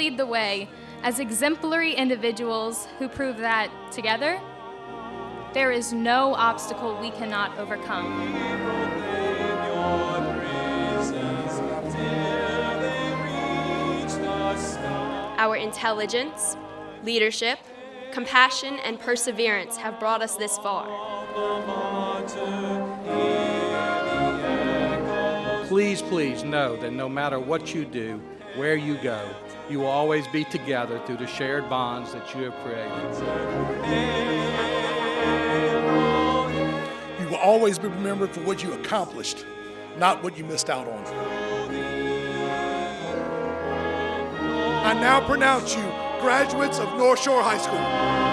lead the way as exemplary individuals who prove that, together, there is no obstacle we cannot overcome. Our intelligence, leadership, compassion, and perseverance have brought us this far. Please, please know that no matter what you do, where you go, you will always be together through the shared bonds that you have created. You will always be remembered for what you accomplished, not what you missed out on. I now pronounce you graduates of Northshore High School.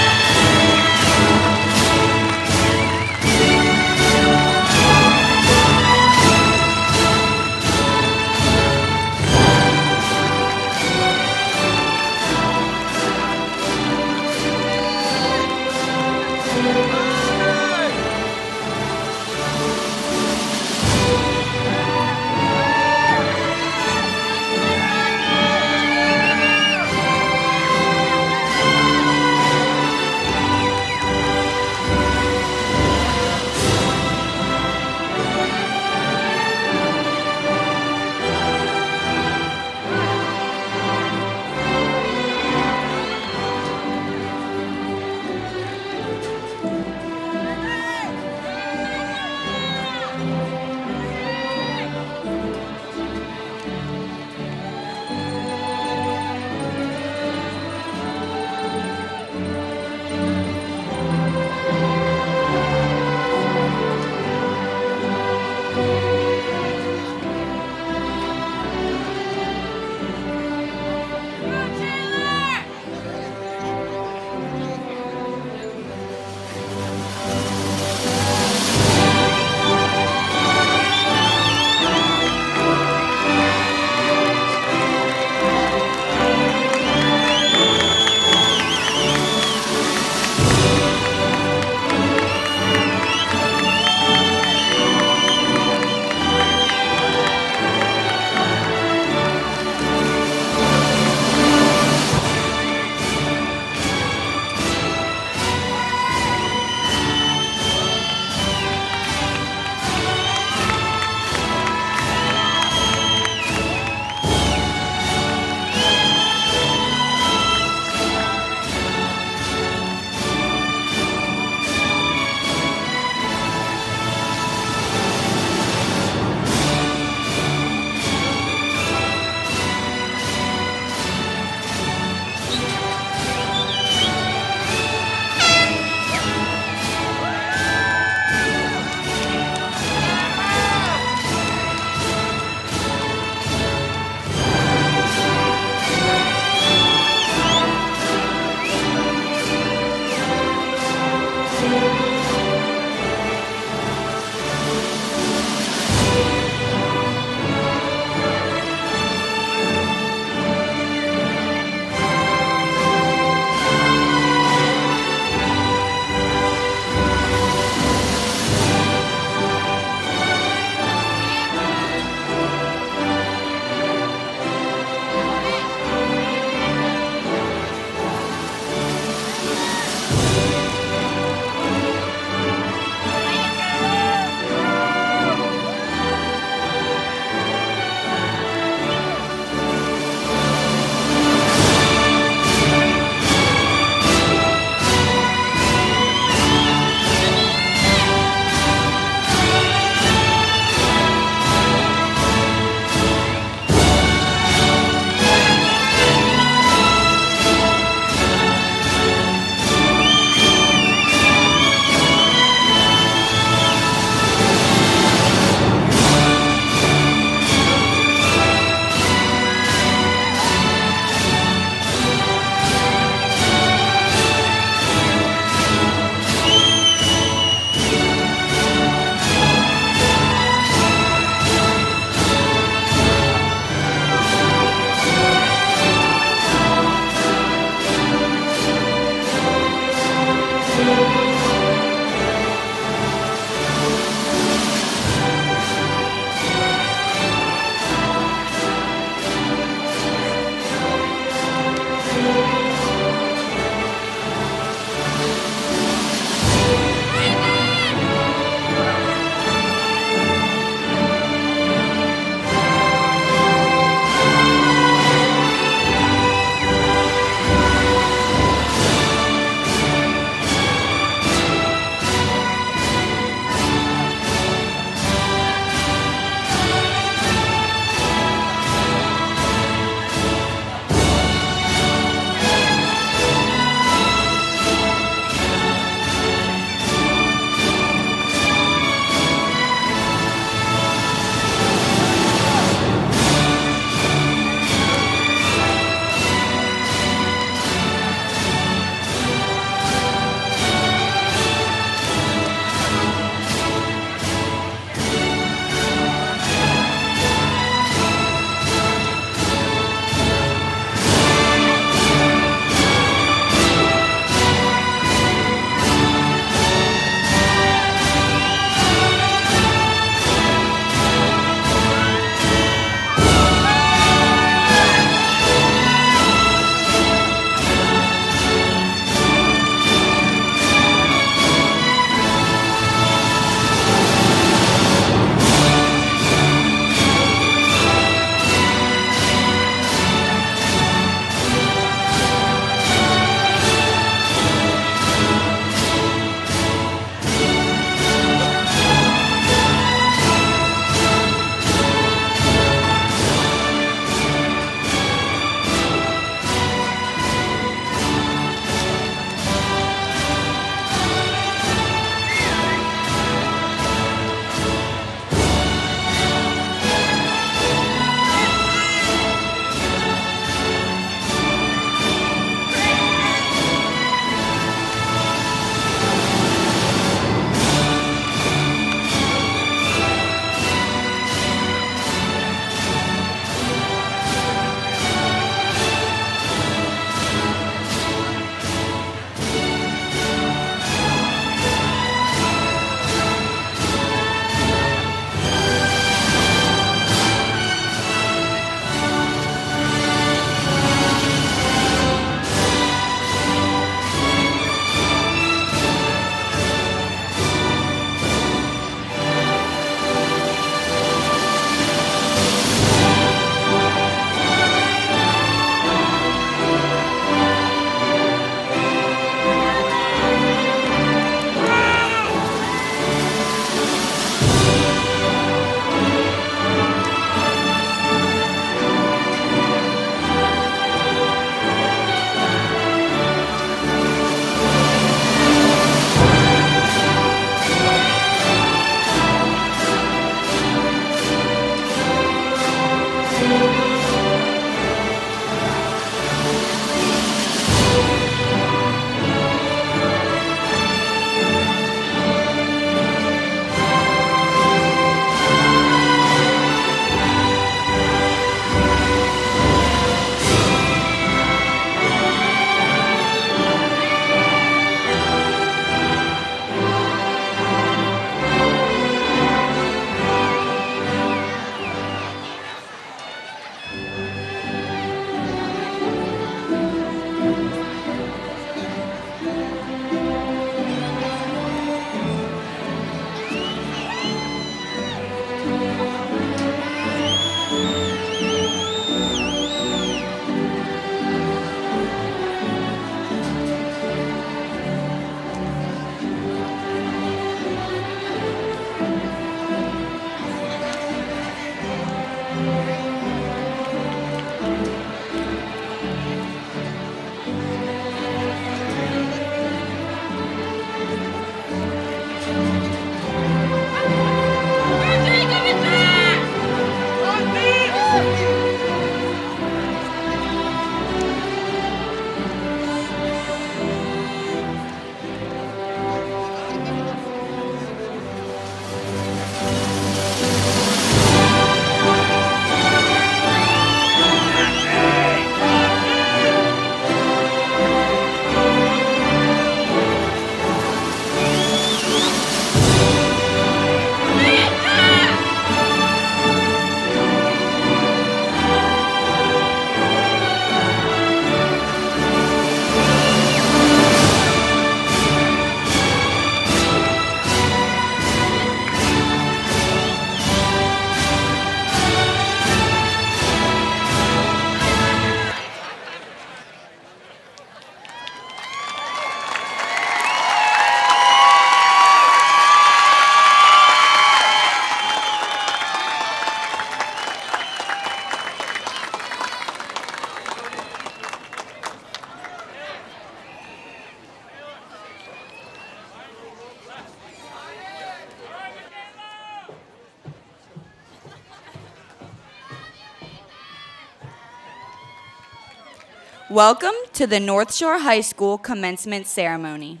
Welcome to the Northshore High School commencement ceremony.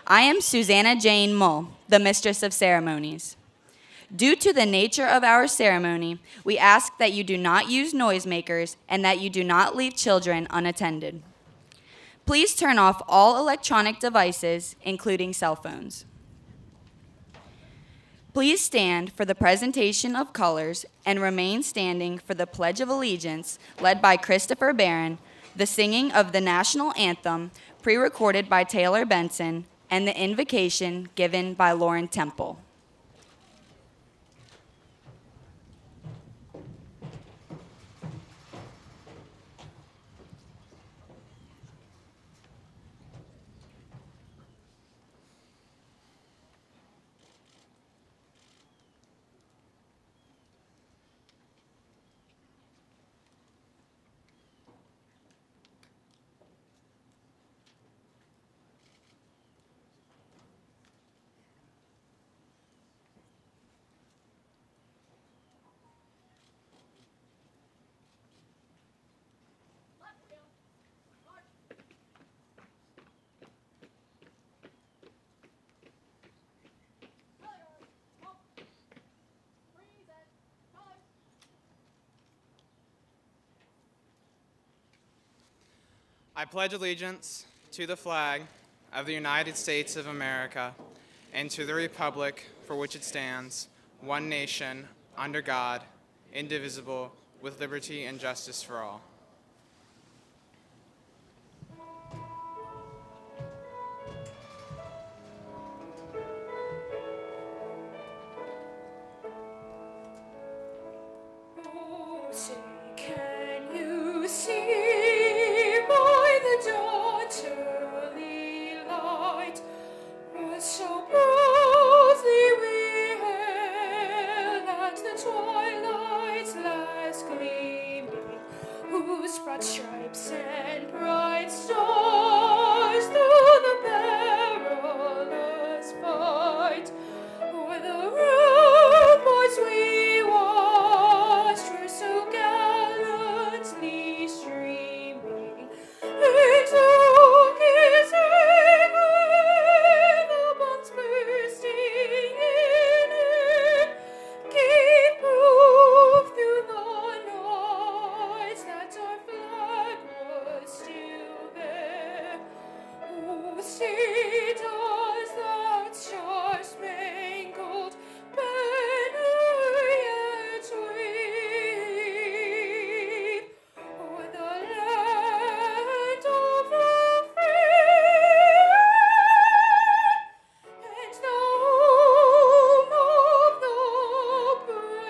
I am Susanna Jane Mull, the Mistress of Ceremonies. Due to the nature of our ceremony, we ask that you do not use noisemakers and that you do not leave children unattended. Please turn off all electronic devices, including cell phones. Please stand for the presentation of colors and remain standing for the Pledge of Allegiance, led by Christopher Barron, the singing of the national anthem, pre-recorded by Taylor Benson, and the invocation given by Lauren Temple. I pledge allegiance to the flag of the United States of America and to the republic for which it stands, one nation, under God, indivisible, with liberty and justice for all. Can you see by the dawn's early light what so proudly we hailed at the twilight's last gleaming, whose broad stripes and bright stars through the perilous fight o'er the ramparts we watched were so gallantly streaming, and took his aim with the bombs bursting in it, gave proof through the night that our flag was still there. Oh, see, does that star-spangled banner yet wave o'er the land of the free and the home of the brave?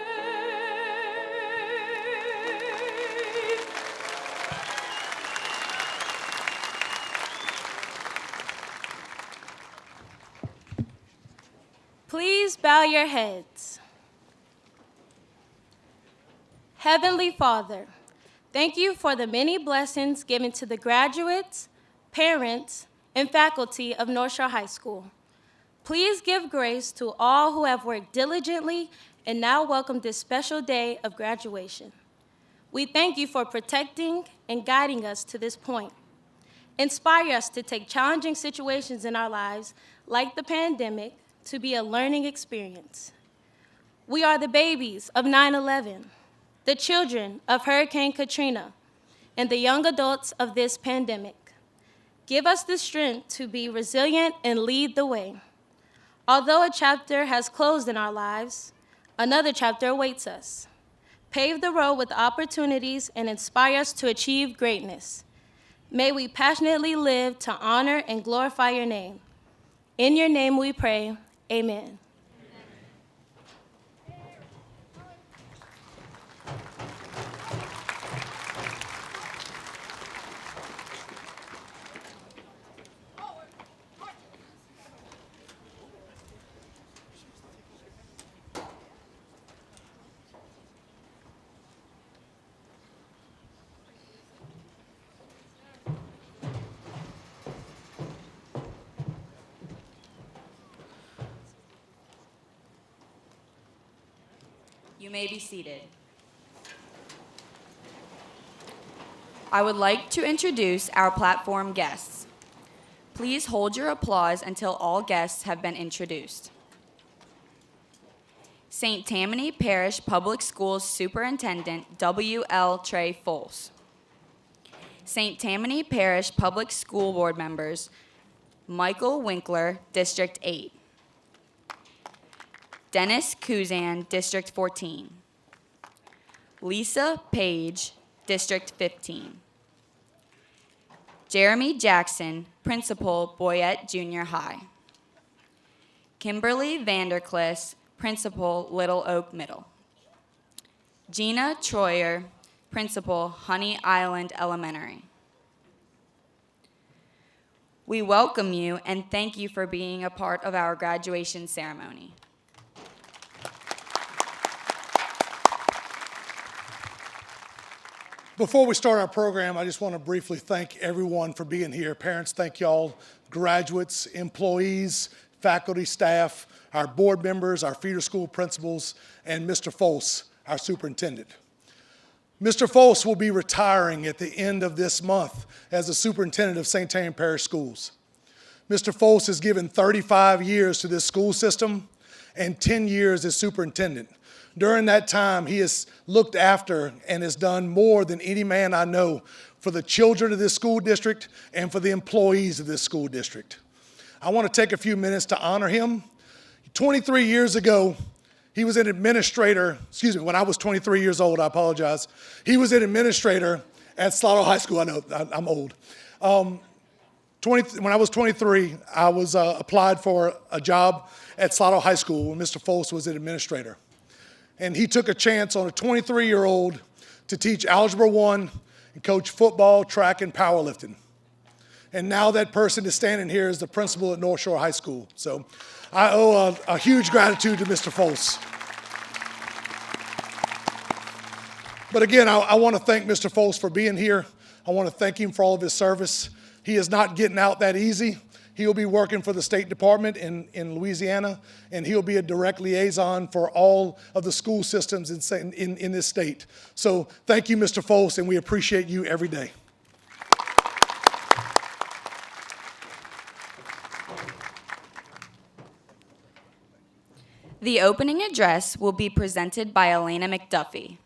Please bow your heads. Heavenly Father, thank you for the many blessings given to the graduates, parents, and faculty of Northshore High School. Please give grace to all who have worked diligently and now welcome this special day of graduation. We thank you for protecting and guiding us to this point. Inspire us to take challenging situations in our lives, like the pandemic, to be a learning experience. We are the babies of 9/11, the children of Hurricane Katrina, and the young adults of this pandemic. Give us the strength to be resilient and lead the way. Although a chapter has closed in our lives, another chapter awaits us. Pave the road with opportunities and inspire us to achieve greatness. May we passionately live to honor and glorify your name. In your name we pray, amen. You may be seated. I would like to introduce our platform guests. Please hold your applause until all guests have been introduced. St. Tammany Parish Public Schools Superintendent W.L. Trey Foles. St. Tammany Parish Public School Board members Michael Winkler, District 8. Dennis Kuzan, District 14. Lisa Page, District 15. Jeremy Jackson, Principal, Boyette Junior High. Kimberly Vanderklis, Principal, Little Oak Middle. Gina Troyer, Principal, Honey Island Elementary. We welcome you and thank you for being a part of our graduation ceremony. Before we start our program, I just want to briefly thank everyone for being here. Parents, thank y'all. Graduates, employees, faculty, staff, our board members, our feeder school principals, and Mr. Foles, our superintendent. Mr. Foles will be retiring at the end of this month as the superintendent of St. Tammany Parish Schools. Mr. Foles has given 35 years to this school system and 10 years as superintendent. During that time, he has looked after and has done more than any man I know for the children of this school district and for the employees of this school district. I want to take a few minutes to honor him. 23 years ago, he was an administrator, when I was 23 years old, I apologize. He was an administrator at Slaughter High School. I know, I'm old. When I was 23, I was applied for a job at Slaughter High School when Mr. Foles was an administrator. And he took a chance on a 23-year-old to teach Algebra 1 and coach football, track, and powerlifting. And now that person is standing here as the principal at Northshore High School. So I owe a huge gratitude to Mr. Foles. But again, I want to thank Mr. Foles for being here. I want to thank him for all of his service. He is not getting out that easy. He'll be working for the State Department in Louisiana, and he'll be a direct liaison for all of the school systems in this state. So thank you, Mr. Foles, and we appreciate you every day. The opening address will be presented by Elena McDuffie.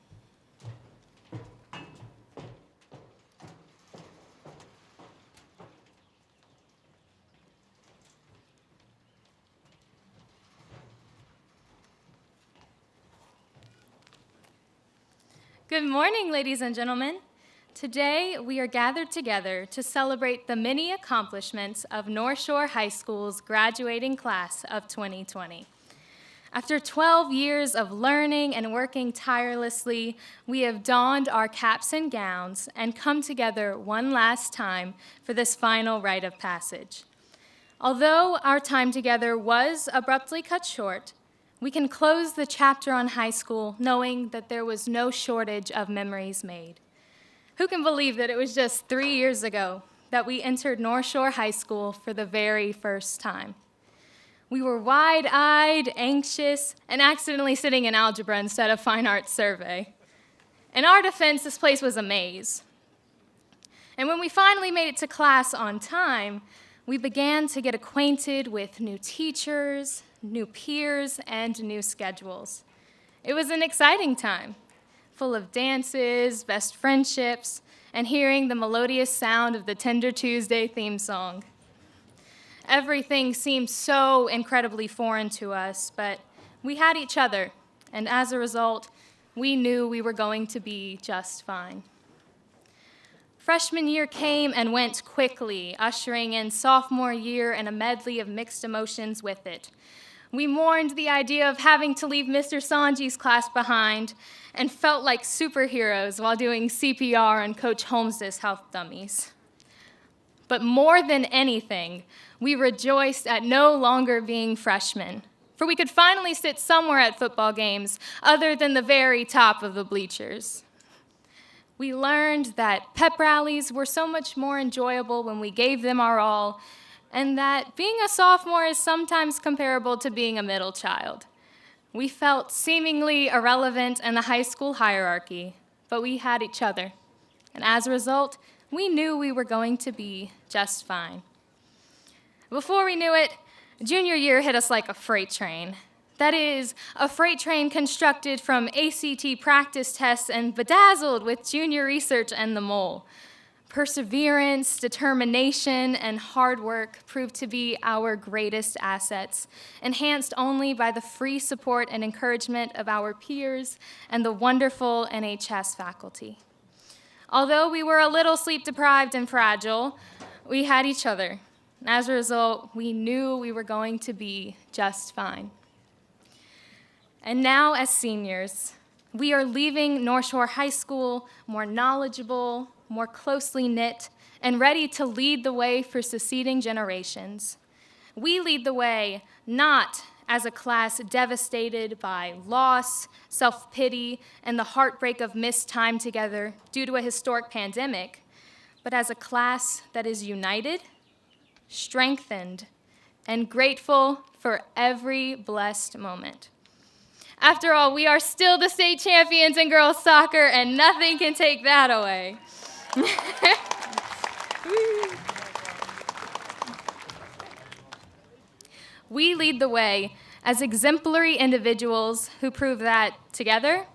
Good morning, ladies and gentlemen. Today, we are gathered together to celebrate the many accomplishments of Northshore High School's graduating class of 2020. After 12 years of learning and working tirelessly, we have donned our caps and gowns and come together one last time for this final rite of passage. Although our time together was abruptly cut short, we can close the chapter on high school knowing that there was no shortage of memories made. Who can believe that it was just 3 years ago that we entered Northshore High School for the very first time? We were wide-eyed, anxious, and accidentally sitting in algebra instead of fine arts survey. In our defense, this place was a maze. And when we finally made it to class on time, we began to get acquainted with new teachers, new peers, and new schedules. It was an exciting time, full of dances, best friendships, and hearing the melodious sound of the Tender Tuesday theme song. Everything seemed so incredibly foreign to us, but we had each other, and as a result, we knew we were going to be just fine. Freshman year came and went quickly, ushering in sophomore year and a medley of mixed emotions with it. We mourned the idea of having to leave Mr. Sanji's class behind and felt like superheroes while doing CPR on Coach Holmes' health dummies. But more than anything, we rejoiced at no longer being freshmen, for we could finally sit somewhere at football games other than the very top of the bleachers. We learned that pep rallies were so much more enjoyable when we gave them our all, and that being a sophomore is sometimes comparable to being a middle child. We felt seemingly irrelevant in the high school hierarchy, but we had each other. And as a result, we knew we were going to be just fine. Before we knew it, junior year hit us like a freight train. That is, a freight train constructed from ACT practice tests and bedazzled with junior research and the mole. Perseverance, determination, and hard work proved to be our greatest assets, enhanced only by the free support and encouragement of our peers and the wonderful NHS faculty. Although we were a little sleep-deprived and fragile, we had each other. As a result, we knew we were going to be just fine. And now, as seniors, we are leaving Northshore High School more knowledgeable, more closely knit, and ready to lead the way for succeeding generations. We lead the way not as a class devastated by loss, self-pity, and the heartbreak of missed time together due to a historic pandemic, but as a class that is united, strengthened, and grateful for every blessed moment. After all, we are still the state champions in girls soccer, and nothing can take that away. We lead the way as exemplary individuals who prove that together,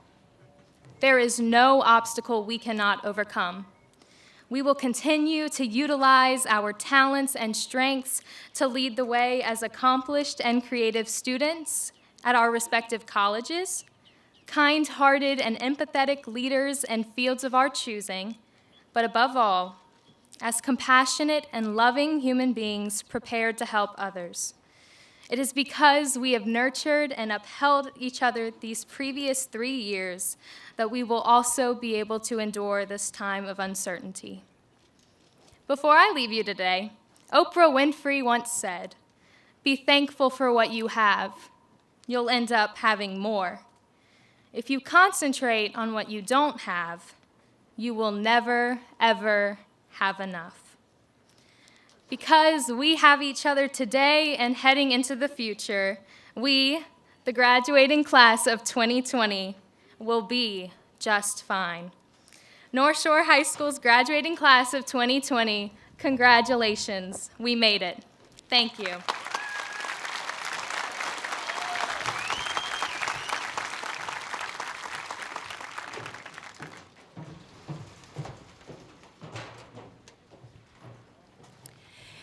there is no obstacle we cannot overcome. We will continue to utilize our talents and strengths to lead the way as accomplished and creative students at our respective colleges, kind-hearted and empathetic leaders in fields of our choosing, but above all, as compassionate and loving human beings prepared to help others. It is because we have nurtured and upheld each other these previous 3 years that we will also be able to endure this time of uncertainty. Before I leave you today, Oprah Winfrey once said, "Be thankful for what you have. You'll end up having more. If you concentrate on what you don't have, you will never, ever have enough." Because we have each other today and heading into the future, we, the graduating class of 2020, will be just fine. Northshore High School's graduating class of 2020, congratulations, we made it. Thank you.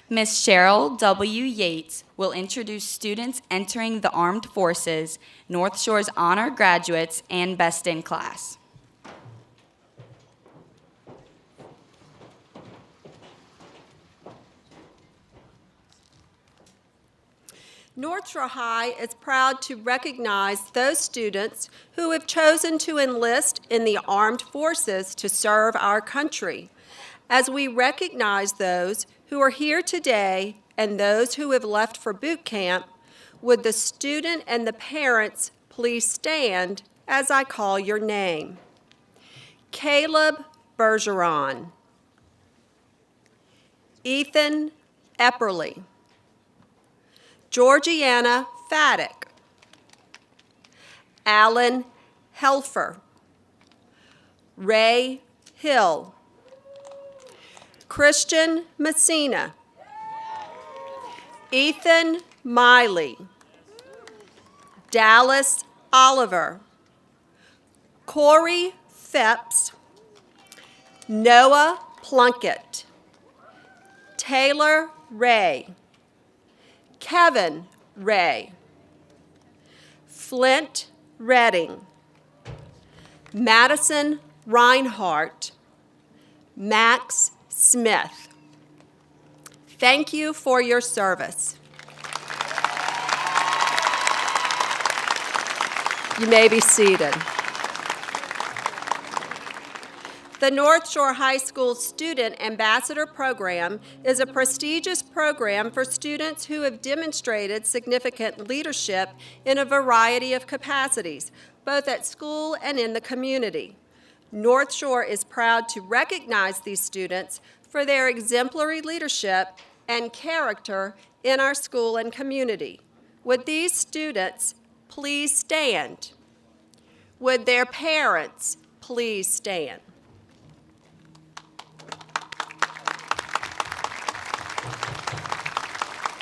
Ms. Cheryl W. Yates will introduce students entering the Armed Forces, North Shore's honor graduates, and best in class. Northshore High is proud to recognize those students who have chosen to enlist in the armed forces to serve our country. As we recognize those who are here today and those who have left for boot camp, would the student and the parents please stand as I call your name? Caleb Bergeron, Ethan Epperly, Georgiana Faddick, Alan Helfer, Ray Hill, Christian Messina, Ethan Miley, Dallas Oliver, Corey Phepps, Noah Plunkett, Taylor Ray, Kevin Ray, Flint Redding, Madison Reinhardt, Max Smith. Thank you for your service. You may be seated. The Northshore High School Student Ambassador Program is a prestigious program for students who have demonstrated significant leadership in a variety of capacities, both at school and in the community. Northshore is proud to recognize these students for their exemplary leadership and character in our school and community. Would these students please stand? Would their parents please stand?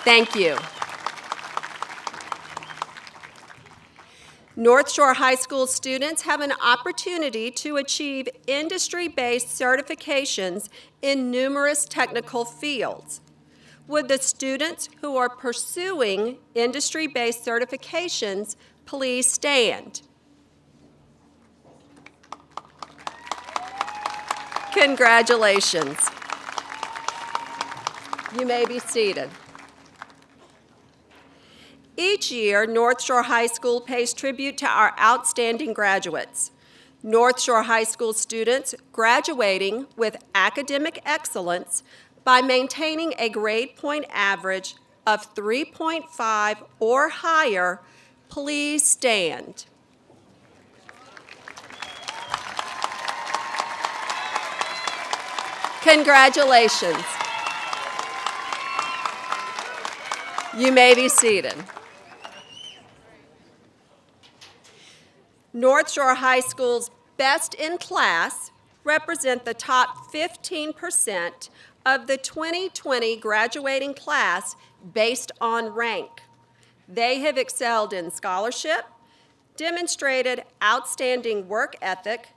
Thank you. North Shore High School students have an opportunity to achieve industry-based certifications in numerous technical fields. Would the students who are pursuing industry-based certifications please stand? Congratulations. You may be seated. Each year, North Shore High School pays tribute to our outstanding graduates. North Shore High School students graduating with academic excellence by maintaining a grade point average of 3.5 or higher, please stand. Congratulations. You may be seated. North Shore High School's best in class represent the top 15% of the 2020 graduating class based on rank. They have excelled in scholarship, demonstrated outstanding work ethic,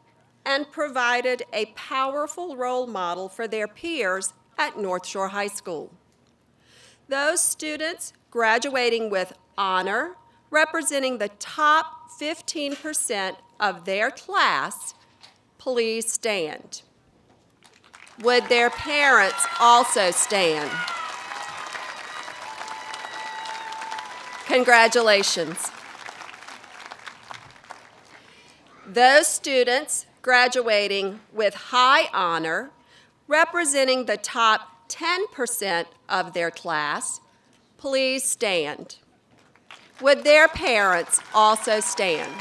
and provided a powerful role model for their peers at North Shore High School. Those students graduating with honor, representing the top 15% of their class, please stand. Would their parents also stand? Congratulations. Those students graduating with high honor, representing the top 10% of their class, please stand. Would their parents also stand?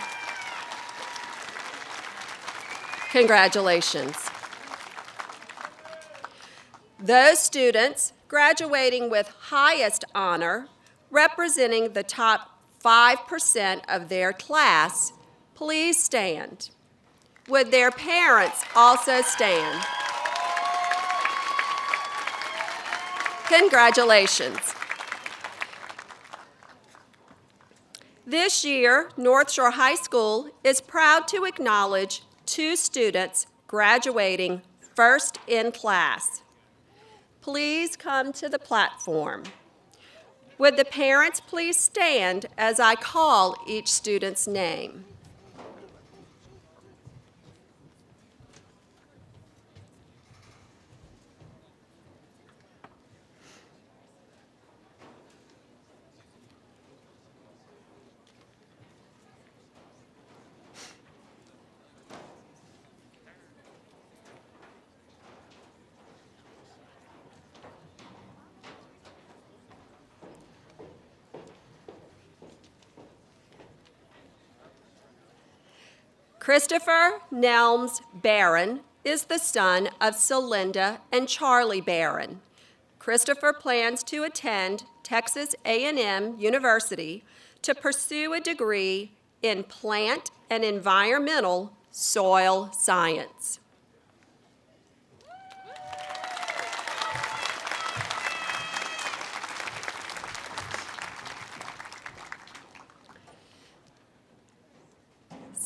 Congratulations. Those students graduating with highest honor, representing the top 5% of their class, please stand. Would their parents also stand? Congratulations. This year, North Shore High School is proud to acknowledge 2 students graduating first in class. Please come to the platform. Would the parents please stand as I call each student's name? Christopher Nelms Barron is the son of Celinda and Charlie Barron. Christopher plans to attend Texas A&M University to pursue a degree in plant and environmental soil science.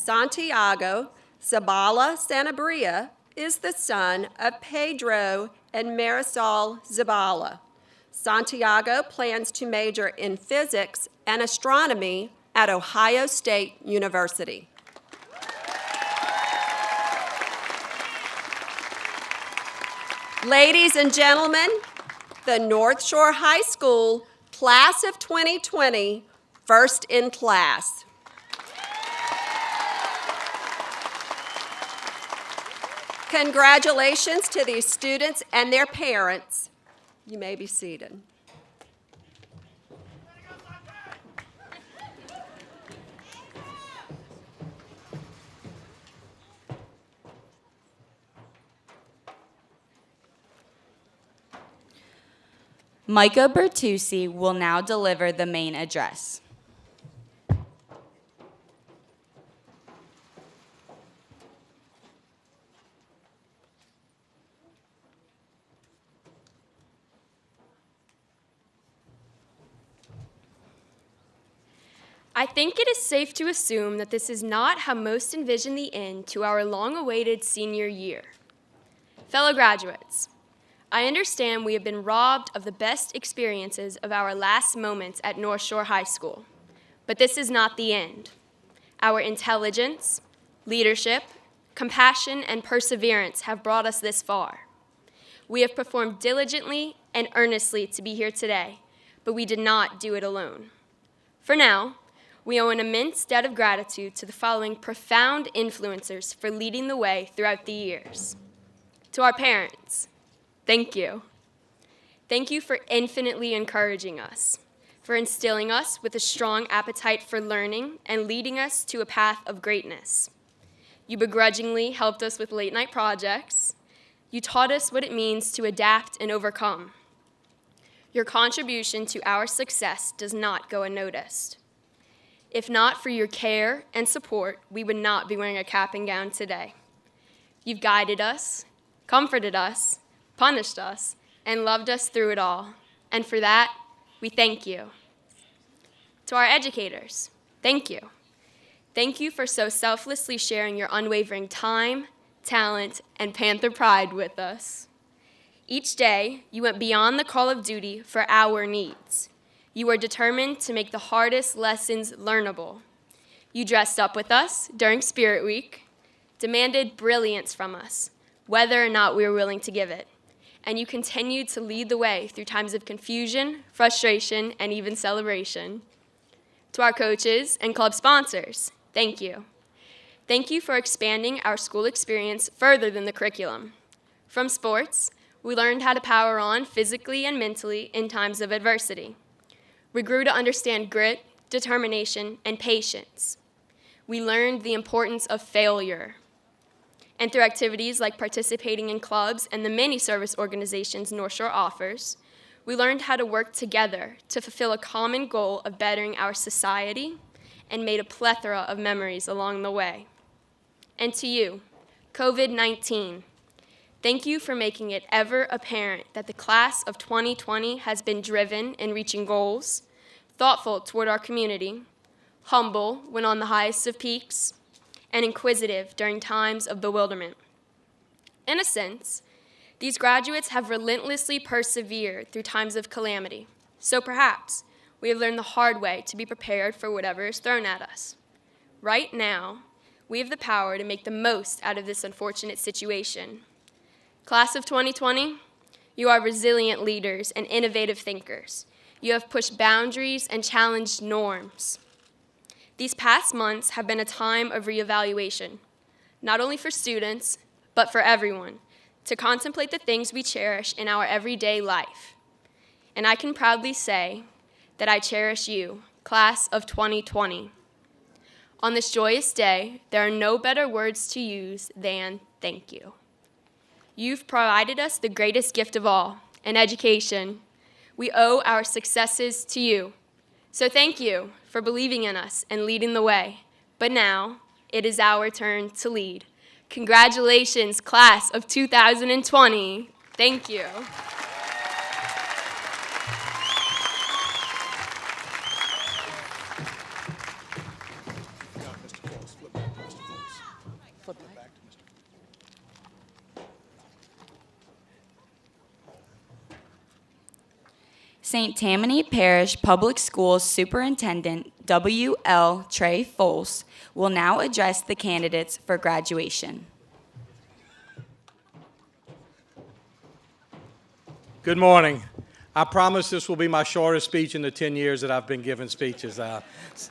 Santiago Zabala Sanabria is the son of Pedro and Marisol Zabala. Santiago plans to major in physics and astronomy at Ohio State University. Ladies and gentlemen, the North Shore High School Class of 2020, first in class. Congratulations to these students and their parents. You may be seated. Micah Bertucci will now deliver the main address. I think it is safe to assume that this is not how most envision the end to our long-awaited senior year. Fellow graduates, I understand we have been robbed of the best experiences of our last moments at Northshore High School, but this is not the end. Our intelligence, leadership, compassion, and perseverance have brought us this far. We have performed diligently and earnestly to be here today, but we did not do it alone. For now, we owe an immense debt of gratitude to the following profound influencers for leading the way throughout the years. To our parents, thank you. Thank you for infinitely encouraging us, for instilling us with a strong appetite for learning and leading us to a path of greatness. You begrudgingly helped us with late-night projects. You taught us what it means to adapt and overcome. Your contribution to our success does not go unnoticed. If not for your care and support, we would not be wearing a cap and gown today. You've guided us, comforted us, punished us, and loved us through it all. And for that, we thank you. To our educators, thank you. Thank you for so selflessly sharing your unwavering time, talent, and Panther pride with us. Each day, you went beyond the call of duty for our needs. You were determined to make the hardest lessons learnable. You dressed up with us during Spirit Week, demanded brilliance from us, whether or not we were willing to give it. And you continued to lead the way through times of confusion, frustration, and even celebration. To our coaches and club sponsors, thank you. Thank you for expanding our school experience further than the curriculum. From sports, we learned how to power on physically and mentally in times of adversity. We grew to understand grit, determination, and patience. We learned the importance of failure. And through activities like participating in clubs and the many service organizations Northshore offers, we learned how to work together to fulfill a common goal of bettering our society and made a plethora of memories along the way. And to you, COVID-19, thank you for making it ever apparent that the class of 2020 has been driven in reaching goals, thoughtful toward our community, humble when on the highest of peaks, and inquisitive during times of bewilderment. In a sense, these graduates have relentlessly persevered through times of calamity, so perhaps we have learned the hard way to be prepared for whatever is thrown at us. Right now, we have the power to make the most out of this unfortunate situation. Class of 2020, you are resilient leaders and innovative thinkers. You have pushed boundaries and challenged norms. These past months have been a time of reevaluation, not only for students, but for everyone, to contemplate the things we cherish in our everyday life. And I can proudly say that I cherish you, class of 2020. On this joyous day, there are no better words to use than thank you. You've provided us the greatest gift of all, an education. We owe our successes to you. So thank you for believing in us and leading the way. But now, it is our turn to lead. Congratulations, class of 2020. Thank you. St. Tammany Parish Public Schools Superintendent W.L. Trey Foles will now address the candidates for graduation. Good morning. I promise this will be my shortest speech in the 10 years that I've been giving speeches.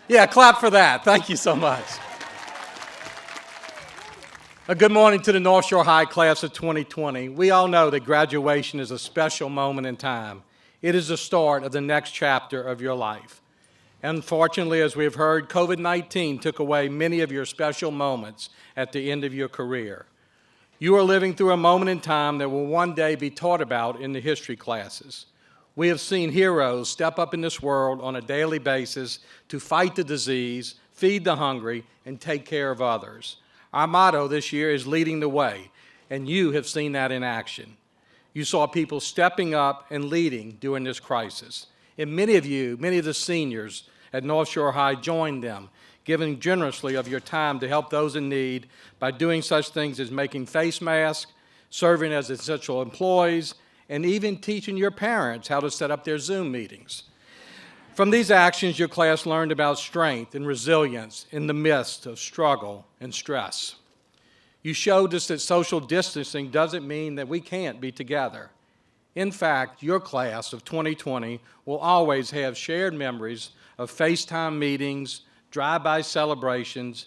Yeah, clap for that. Thank you so much. A good morning to the Northshore High class of 2020. We all know that graduation is a special moment in time. It is the start of the next chapter of your life. Unfortunately, as we've heard, COVID-19 took away many of your special moments at the end of your career. You are living through a moment in time that will one day be taught about in the history classes. We have seen heroes step up in this world on a daily basis to fight the disease, feed the hungry, and take care of others. Our motto this year is leading the way, and you have seen that in action. You saw people stepping up and leading during this crisis. And many of the seniors at North Shore High join them, giving generously of your time to help those in need by doing such things as making face masks, serving as essential employees, and even teaching your parents how to set up their Zoom meetings. From these actions, your class learned about strength and resilience in the midst of struggle and stress. You showed us that social distancing doesn't mean that we can't be together. In fact, your class of 2020 will always have shared memories of FaceTime meetings, drive-by celebrations,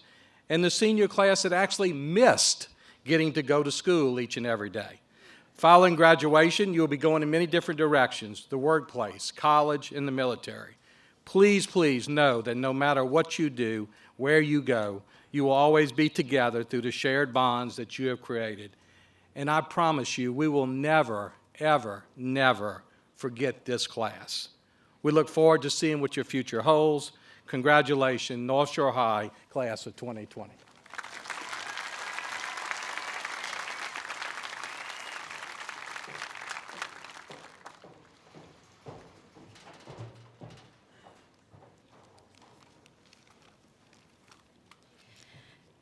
and the senior class that actually missed getting to go to school each and every day. Following graduation, you'll be going in many different directions: the workplace, college, and the military. Please, please know that no matter what you do, where you go, you will always be together through the shared bonds that you have created. And I promise you, we will never, ever, never forget this class. We look forward to seeing what your future holds. Congratulations, North Shore High, class of 2020.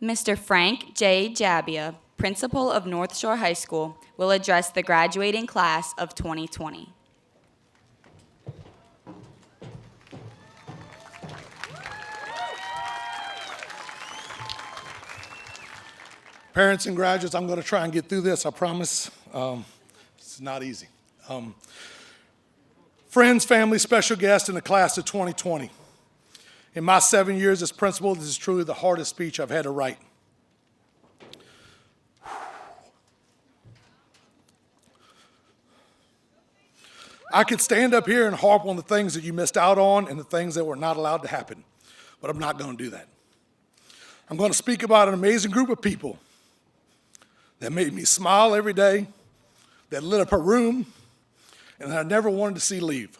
Mr. Frank J. Jabia, principal of North Shore High School, will address the graduating class of 2020. Parents and graduates, I'm going to try and get through this, I promise. It's not easy. Friends, family, special guests in the class of 2020. In my 7 years as principal, this is truly the hardest speech I've had to write. I could stand up here and harp on the things that you missed out on and the things that were not allowed to happen, but I'm not going to do that. I'm going to speak about an amazing group of people that made me smile every day, that lit up a room, and that I never wanted to see leave.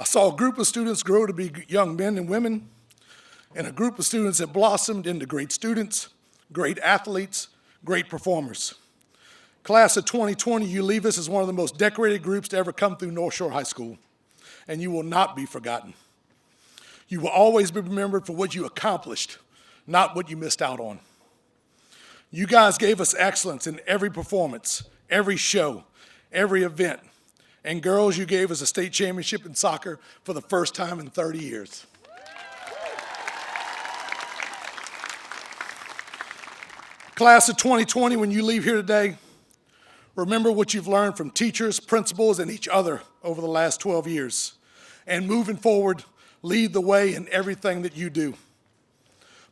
I saw a group of students grow to be young men and women, and a group of students that blossomed into great students, great athletes, great performers. Class of 2020, you leave us as one of the most decorated groups to ever come through North Shore High School, and you will not be forgotten. You will always be remembered for what you accomplished, not what you missed out on. You guys gave us excellence in every performance, every show, every event. And girls, you gave us a state championship in soccer for the first time in 30 years. Class of 2020, when you leave here today, remember what you've learned from teachers, principals, and each other over the last 12 years. And moving forward, lead the way in everything that you do.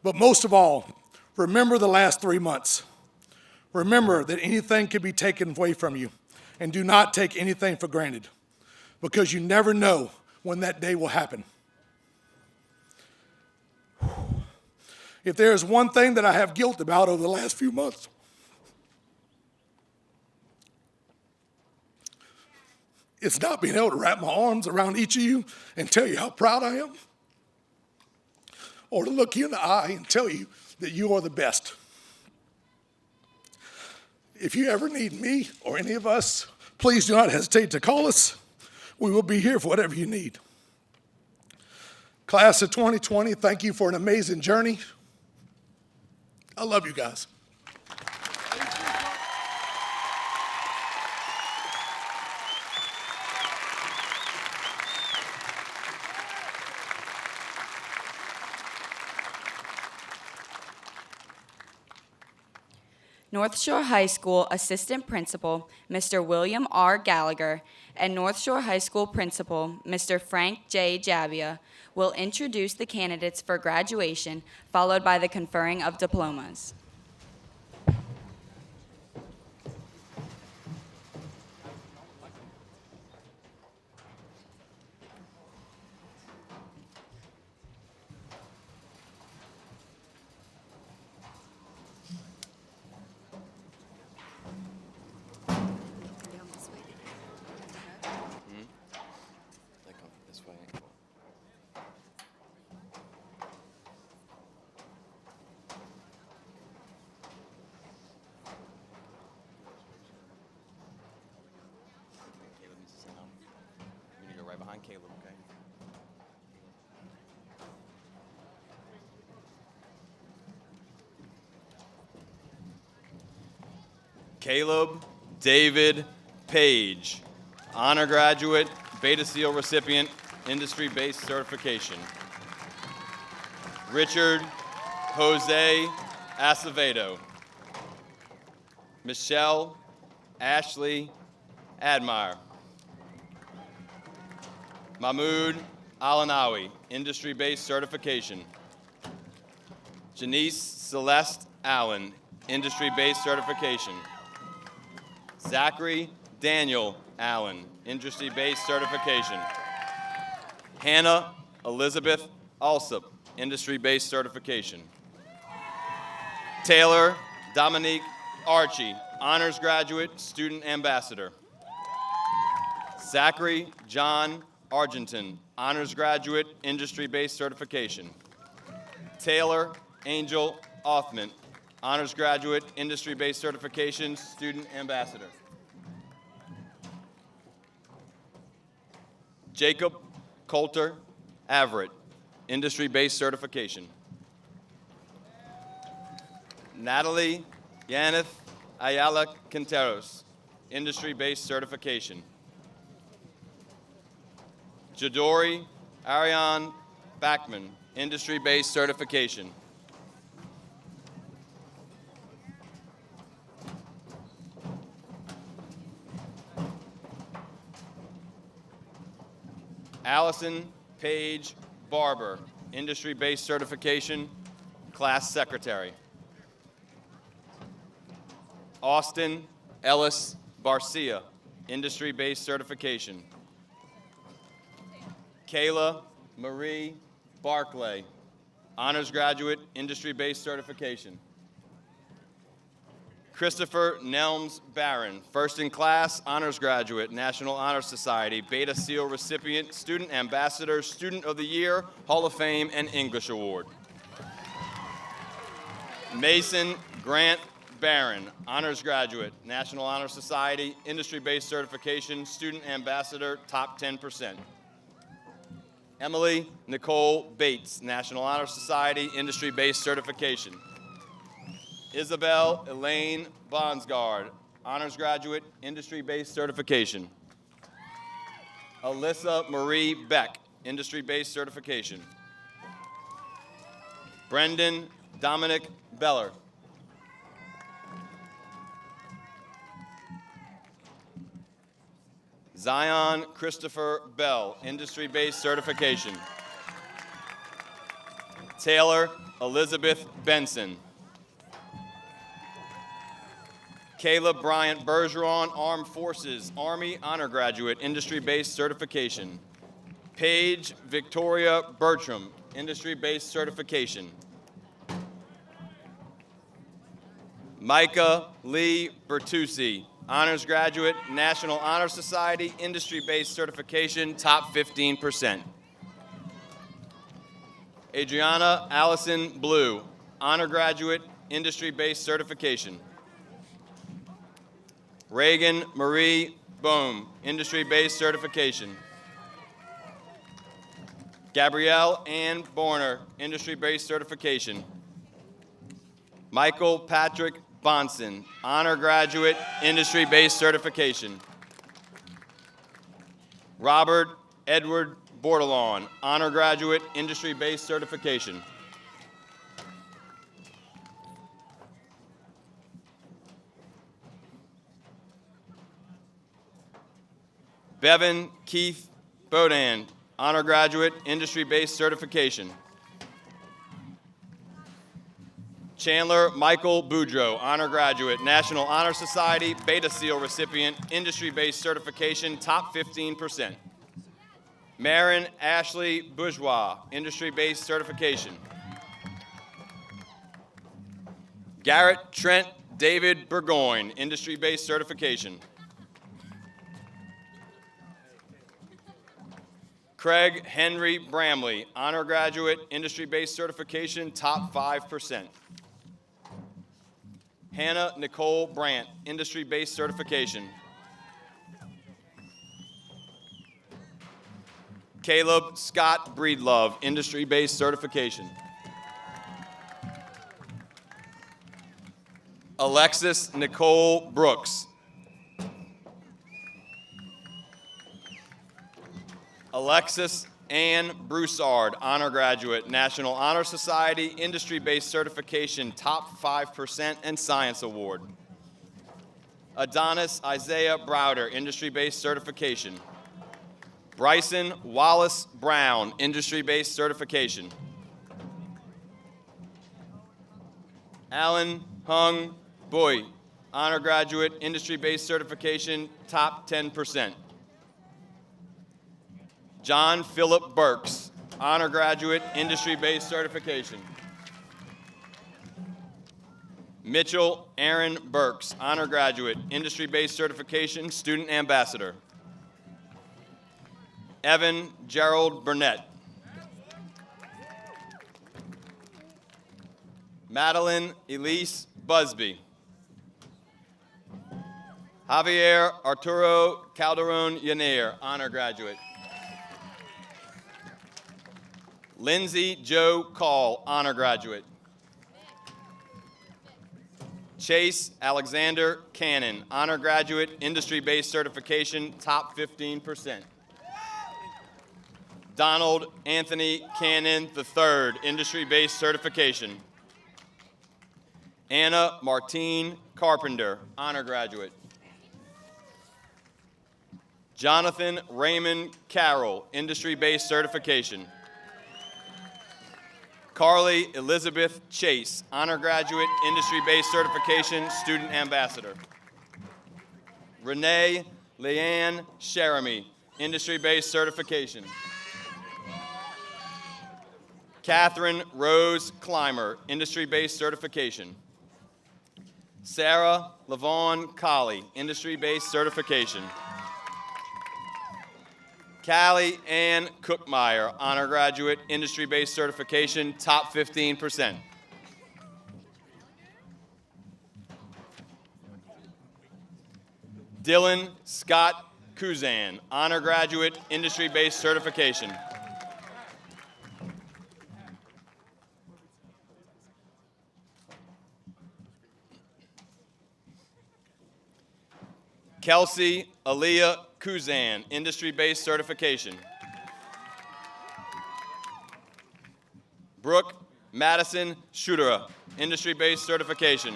But most of all, remember the last 3 months. Remember that anything can be taken away from you, and do not take anything for granted, because you never know when that day will happen. If there is one thing that I have guilt about over the last few months, it's not being able to wrap my arms around each of you and tell you how proud I am, or to look you in the eye and tell you that you are the best. If you ever need me or any of us, please do not hesitate to call us. We will be here for whatever you need. Class of 2020, thank you for an amazing journey. I love you guys. North Shore High School Assistant Principal, Mr. William R. Gallagher, and North Shore High School Principal, Mr. Frank J. Jabia, will introduce the candidates for graduation, followed by the conferring of diplomas. Find Caleb, okay? Caleb David Page, honor graduate, Beta Seal recipient, industry-based certification. Richard Jose Acevedo. Michelle Ashley Admire. Mahmoud Alanawi, industry-based certification. Janice Celeste Allen, industry-based certification. Zachary Daniel Allen, industry-based certification. Hannah Elizabeth Alsop, industry-based certification. Taylor Dominique Archie, honors graduate, student ambassador. Zachary John Argenton, honors graduate, industry-based certification. Taylor Angel Othman, honors graduate, industry-based certification, student ambassador. Jacob Coulter Everett, industry-based certification. Natalie Yaneth Ayala Quinteros, industry-based certification. Jadori Ariane Backman, industry-based certification. Allison Page Barber, industry-based certification, class secretary. Austin Ellis Barcia, industry-based certification. Kayla Marie Barclay, honors graduate, industry-based certification. Christopher Nelms Barron, first in class, honors graduate, National Honor Society, Beta Seal recipient, student ambassador, student of the year, Hall of Fame, and English Award. Mason Grant Barron, honors graduate, National Honor Society, industry-based certification, student ambassador, top 10%. Emily Nicole Bates, National Honor Society, industry-based certification. Isabel Elaine Bonsgard, honors graduate, industry-based certification. Alyssa Marie Beck, industry-based certification. Brendan Dominic Beller. Zion Christopher Bell, industry-based certification. Taylor Elizabeth Benson. Caleb Bryant Bergeron, Armed Forces, Army Honor Graduate, industry-based certification. Paige Victoria Bertram, industry-based certification. Micah Lee Bertucci, honors graduate, National Honor Society, industry-based certification, top 15%. Adriana Allison Blue, honor graduate, industry-based certification. Reagan Marie Bohm, industry-based certification. Gabrielle Ann Borner, industry-based certification. Michael Patrick Bonson, honor graduate, industry-based certification. Robert Edward Bordelon, honor graduate, industry-based certification. Bevan Keith Bodan, honor graduate, industry-based certification. Chandler Michael Boudreau, honor graduate, National Honor Society, Beta Seal recipient, industry-based certification, top 15%. Marin Ashley Bourgeois, industry-based certification. Garrett Trent David Burgoyne, industry-based certification. Craig Henry Bramley, honor graduate, industry-based certification, top 5%. Hannah Nicole Brandt, industry-based certification. Caleb Scott Breedlove, industry-based certification. Alexis Nicole Brooks. Alexis Ann Broussard, honor graduate, National Honor Society, industry-based certification, top 5% and science award. Adonis Isaiah Browder, industry-based certification. Bryson Wallace Brown, industry-based certification. Alan Hung Boy, honor graduate, industry-based certification, top 10%. John Philip Burks, honor graduate, industry-based certification. Mitchell Aaron Burks, honor graduate, industry-based certification, student ambassador. Evan Gerald Burnett. Madeline Elise Busby. Javier Arturo Calderon Yanair, honor graduate. Lindsay Joe Call, honor graduate. Chase Alexander Cannon, honor graduate, industry-based certification, top 15%. Donald Anthony Cannon III, industry-based certification. Anna Martine Carpenter, honor graduate. Jonathan Raymond Carroll, industry-based certification. Carly Elizabeth Chase, honor graduate, industry-based certification, student ambassador. Renee Leanne Sheremy, industry-based certification. Catherine Rose Clymer, industry-based certification. Sarah Lavon Colley, industry-based certification. Callie Ann Cookmeyer, honor graduate, industry-based certification, top 15%. Dylan Scott Kuzan, honor graduate, industry-based certification. Kelsey Aaliyah Kuzan, industry-based certification. Brooke Madison Schutera, industry-based certification.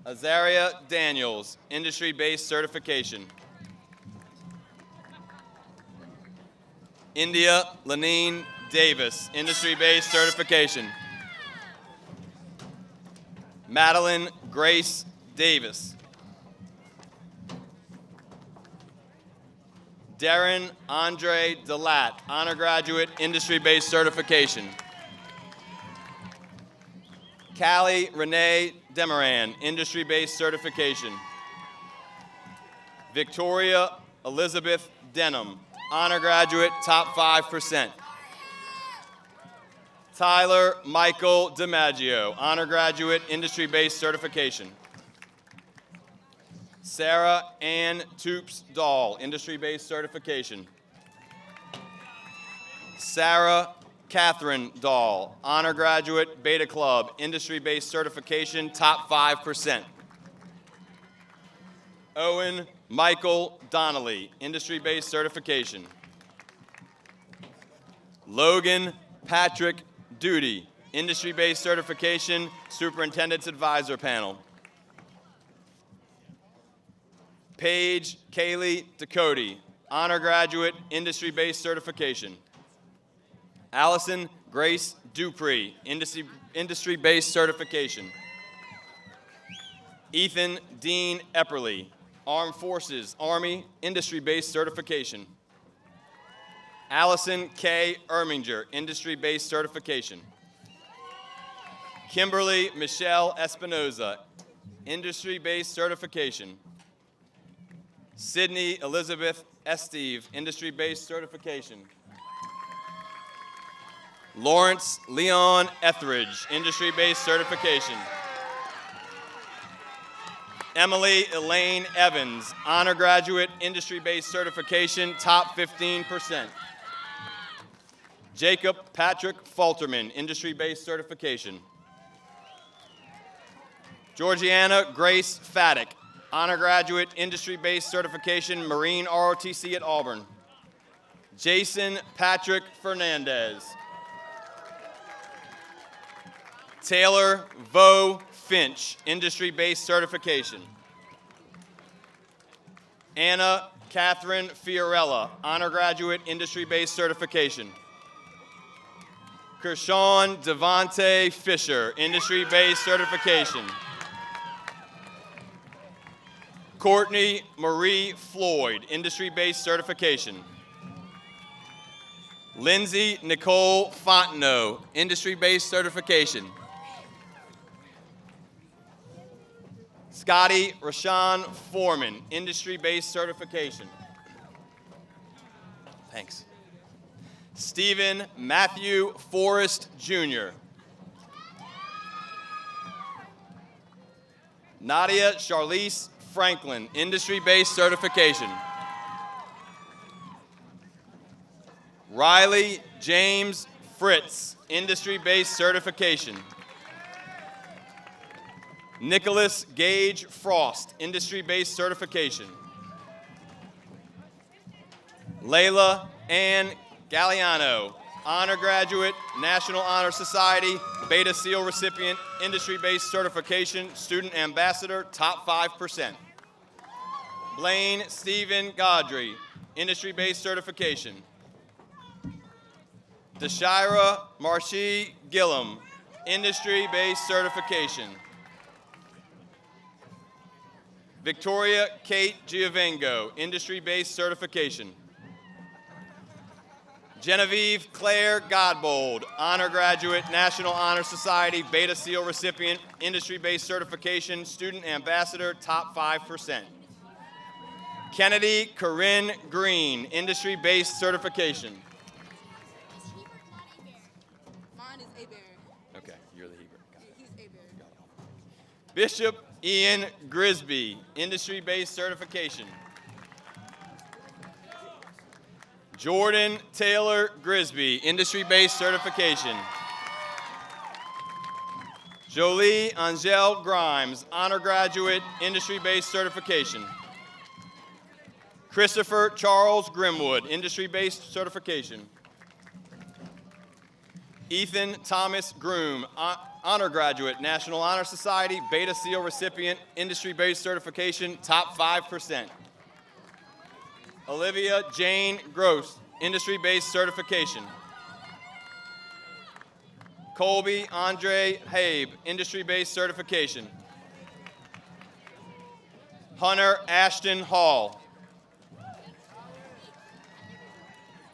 Azaria Daniels, industry-based certification. India Lanine Davis, industry-based certification. Madeline Grace Davis. Darren Andre Delat, honor graduate, industry-based certification. Callie Renee Demaran, industry-based certification. Victoria Elizabeth Denham, honor graduate, top 5%. Tyler Michael DiMaggio, honor graduate, industry-based certification. Sarah Ann Toops Dahl, industry-based certification. Sarah Catherine Dahl, honor graduate, Beta Club, industry-based certification, top 5%. Owen Michael Donnelly, industry-based certification. Logan Patrick Duty, industry-based certification, Superintendent's Advisor Panel. Paige Kaylee Ducote, honor graduate, industry-based certification. Allison Grace Dupree, industry-based certification. Ethan Dean Epperly, Armed Forces, Army, industry-based certification. Allison K. Erminger, industry-based certification. Kimberly Michelle Espinoza, industry-based certification. Sydney Elizabeth Esteve, industry-based certification. Lawrence Leon Etheridge, industry-based certification. Emily Elaine Evans, honor graduate, industry-based certification, top 15%. Jacob Patrick Falterman, industry-based certification. Georgiana Grace Faddick, honor graduate, industry-based certification, Marine ROTC at Auburn. Jason Patrick Fernandez. Taylor Vo Finch, industry-based certification. Anna Catherine Fiorella, honor graduate, industry-based certification. Kershawn Devontae Fisher, industry-based certification. Courtney Marie Floyd, industry-based certification. Lindsay Nicole Fontenot, industry-based certification. Scotty Rashawn Foreman, industry-based certification. Thanks. Stephen Matthew Forrest Jr. Nadia Charlize Franklin, industry-based certification. Riley James Fritz, industry-based certification. Nicholas Gage Frost, industry-based certification. Layla Ann Galliano, honor graduate, National Honor Society, Beta Seal recipient, industry-based certification, student ambassador, top 5%. Blaine Stephen Godry, industry-based certification. Deshira Marcie Gillum, industry-based certification. Victoria Kate Giovengo, industry-based certification. Genevieve Claire Godbold, honor graduate, National Honor Society, Beta Seal recipient, industry-based certification, student ambassador, top 5%. Kennedy Corinne Green, industry-based certification. Mine is Hebert. Okay, you're the Hebert. He's Hebert. Bishop Ian Grisby, industry-based certification. Jordan Taylor Grisby, industry-based certification. Jolie Angel Grimes, honor graduate, industry-based certification. Christopher Charles Grimwood, industry-based certification. Ethan Thomas Groom, honor graduate, National Honor Society, Beta Seal recipient, industry-based certification, top 5%. Olivia Jane Gross, industry-based certification. Colby Andre Habe, industry-based certification. Hunter Ashton Hall.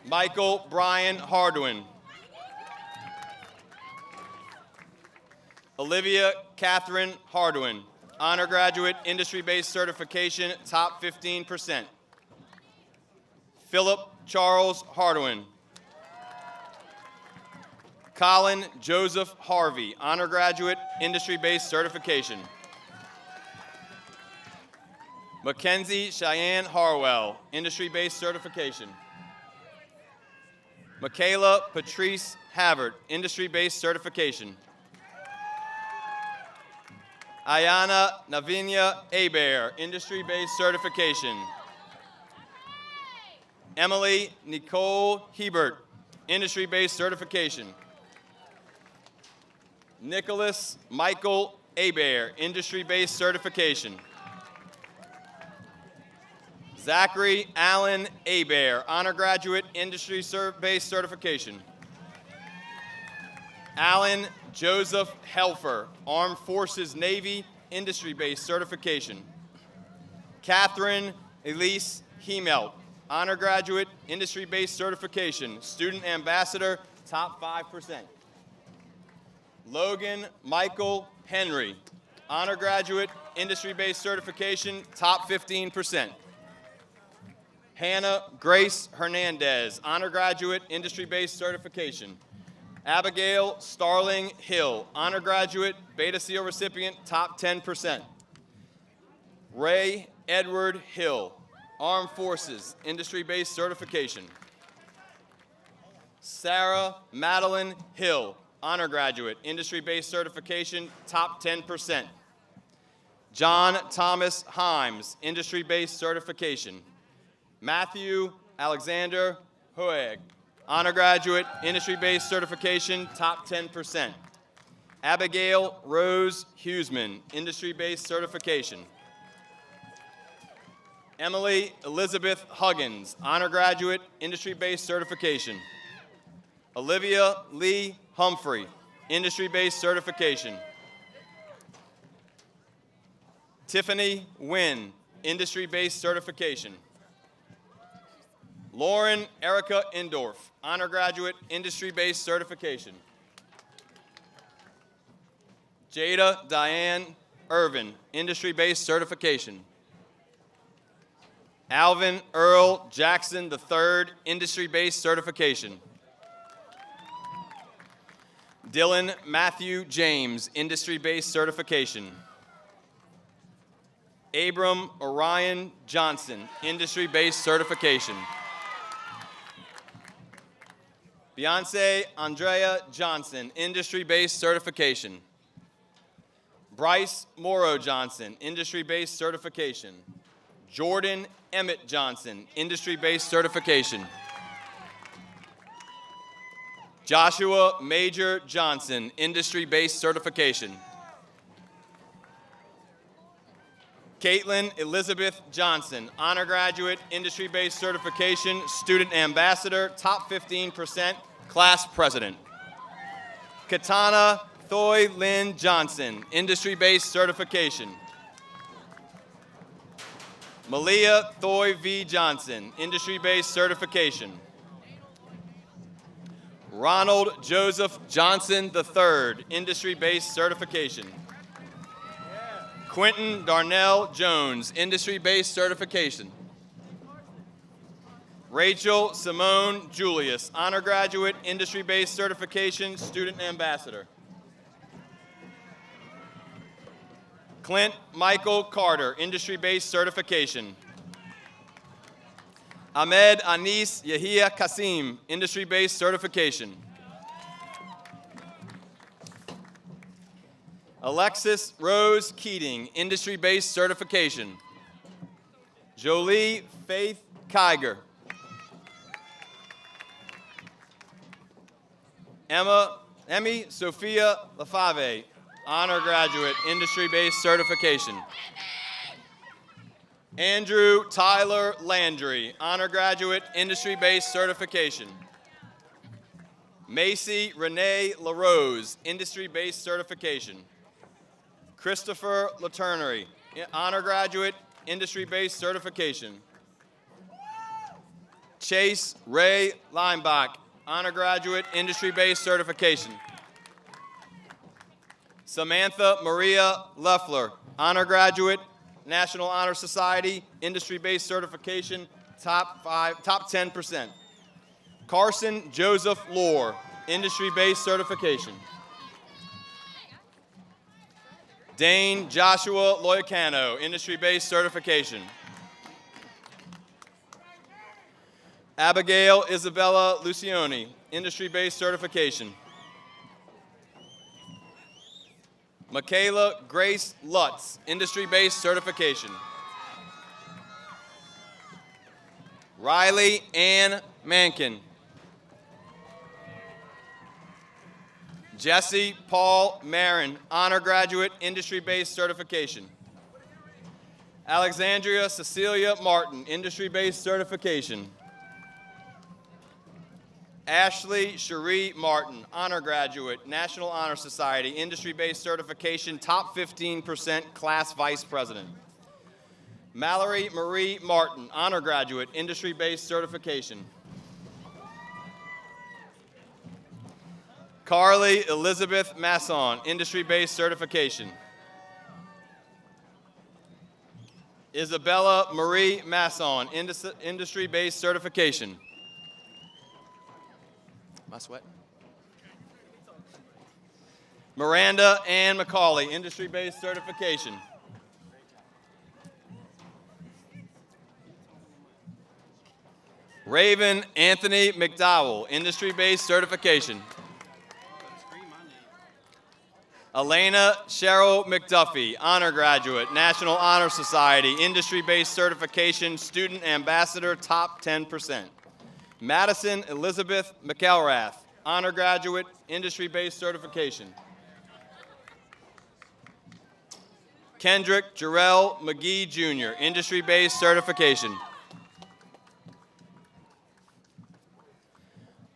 Michael Brian Hardwin. Olivia Catherine Hardwin, honor graduate, industry-based certification, top 15%. Philip Charles Hardwin. Colin Joseph Harvey, honor graduate, industry-based certification. Mackenzie Cheyenne Harwell, industry-based certification. Michaela Patrice Havert, industry-based certification. Ayana Navinia Hebert, industry-based certification. Emily Nicole Hebert, industry-based certification. Nicholas Michael Hebert, industry-based certification. Zachary Allen Hebert, honor graduate, industry-based certification. Alan Joseph Helfer, Armed Forces Navy, industry-based certification. Catherine Elise Hemelt, honor graduate, industry-based certification, student ambassador, top 5%. Logan Michael Henry, honor graduate, industry-based certification, top 15%. Hannah Grace Hernandez, honor graduate, industry-based certification. Abigail Starling Hill, honor graduate, Beta Seal recipient, top 10%. Ray Edward Hill, Armed Forces, industry-based certification. Sarah Madeline Hill, honor graduate, industry-based certification, top 10%. John Thomas Himes, industry-based certification. Matthew Alexander Hoeg, honor graduate, industry-based certification, top 10%. Abigail Rose Huseman, industry-based certification. Emily Elizabeth Huggins, honor graduate, industry-based certification. Olivia Lee Humphrey, industry-based certification. Tiffany Wynn, industry-based certification. Lauren Erica Indorf, honor graduate, industry-based certification. Jada Diane Irvin, industry-based certification. Alvin Earl Jackson III, industry-based certification. Dylan Matthew James, industry-based certification. Abram Orion Johnson, industry-based certification. Beyonce Andrea Johnson, industry-based certification. Bryce Morrow Johnson, industry-based certification. Jordan Emmett Johnson, industry-based certification. Joshua Major Johnson, industry-based certification. Caitlin Elizabeth Johnson, honor graduate, industry-based certification, student ambassador, top 15%, class president. Katana Thoy Lynn Johnson, industry-based certification. Malia Thoy V. Johnson, industry-based certification. Ronald Joseph Johnson III, industry-based certification. Quentin Darnell Jones, industry-based certification. Rachel Simone Julius, honor graduate, industry-based certification, student ambassador. Clint Michael Carter, industry-based certification. Ahmed Anis Yahia Kasim, industry-based certification. Alexis Rose Keating, industry-based certification. Jolie Faith Kiger. Emmy Sophia Lafave, honor graduate, industry-based certification. Andrew Tyler Landry, honor graduate, industry-based certification. Macy Renee LaRose, industry-based certification. Christopher Laternery, honor graduate, industry-based certification. Chase Ray Leinbach, honor graduate, industry-based certification. Samantha Maria Leffler, honor graduate, National Honor Society, industry-based certification, top 10%. Carson Joseph Lohr, industry-based certification. Dane Joshua Loycano, industry-based certification. Abigail Isabella Lucioni, industry-based certification. Michaela Grace Lutz, industry-based certification. Riley Ann Mankin. Jesse Paul Marin, honor graduate, industry-based certification. Alexandria Cecilia Martin, industry-based certification. Ashley Cherie Martin, honor graduate, National Honor Society, industry-based certification, top 15%, class vice president. Mallory Marie Martin, honor graduate, industry-based certification. Carly Elizabeth Masson, industry-based certification. Isabella Marie Masson, industry-based certification. Am I sweating? Miranda Ann McCauley, industry-based certification. Raven Anthony McDowell, industry-based certification. Elena Cheryl McDuffie, honor graduate, National Honor Society, industry-based certification, student ambassador, top 10%. Madison Elizabeth McElrath, honor graduate, industry-based certification. Kendrick Jarrell McGee Jr., industry-based certification.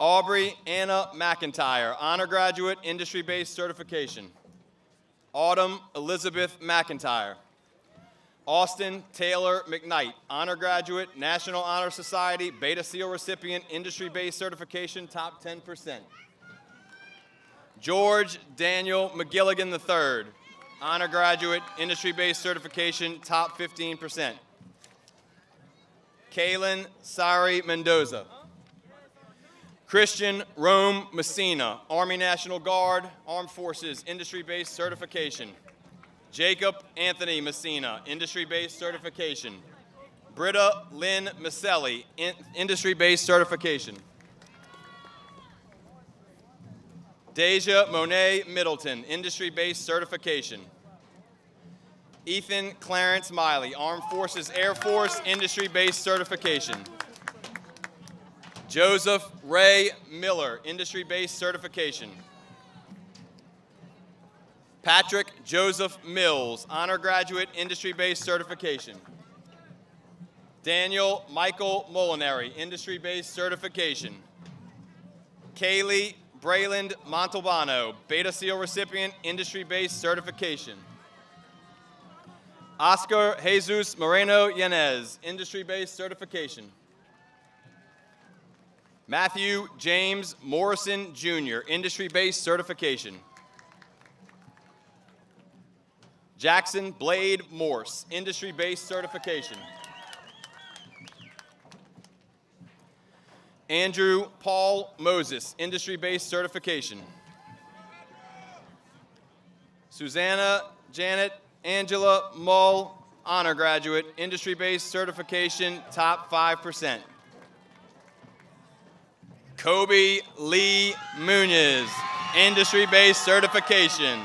Aubrey Anna McIntyre, honor graduate, industry-based certification. Autumn Elizabeth McIntyre. Austin Taylor McKnight, honor graduate, National Honor Society, Beta Seal recipient, industry-based certification, top 10%. George Daniel McGilligan III, honor graduate, industry-based certification, top 15%. Kaylin Sari Mendoza. Christian Rome Messina, Army National Guard, Armed Forces, industry-based certification. Jacob Anthony Messina, industry-based certification. Britta Lynn Maselli, industry-based certification. Deja Monet Middleton, industry-based certification. Ethan Clarence Miley, Armed Forces Air Force, industry-based certification. Joseph Ray Miller, industry-based certification. Patrick Joseph Mills, honor graduate, industry-based certification. Daniel Michael Molinari, industry-based certification. Kaylee Brayland Montalbano, Beta Seal recipient, industry-based certification. Oscar Jesus Moreno Yanez, industry-based certification. Matthew James Morrison Jr., industry-based certification. Jackson Blade Morse, industry-based certification. Andrew Paul Moses, industry-based certification. Susanna Janet Angela Mull, honor graduate, industry-based certification, top 5%. Kobe Lee Munoz, industry-based certification.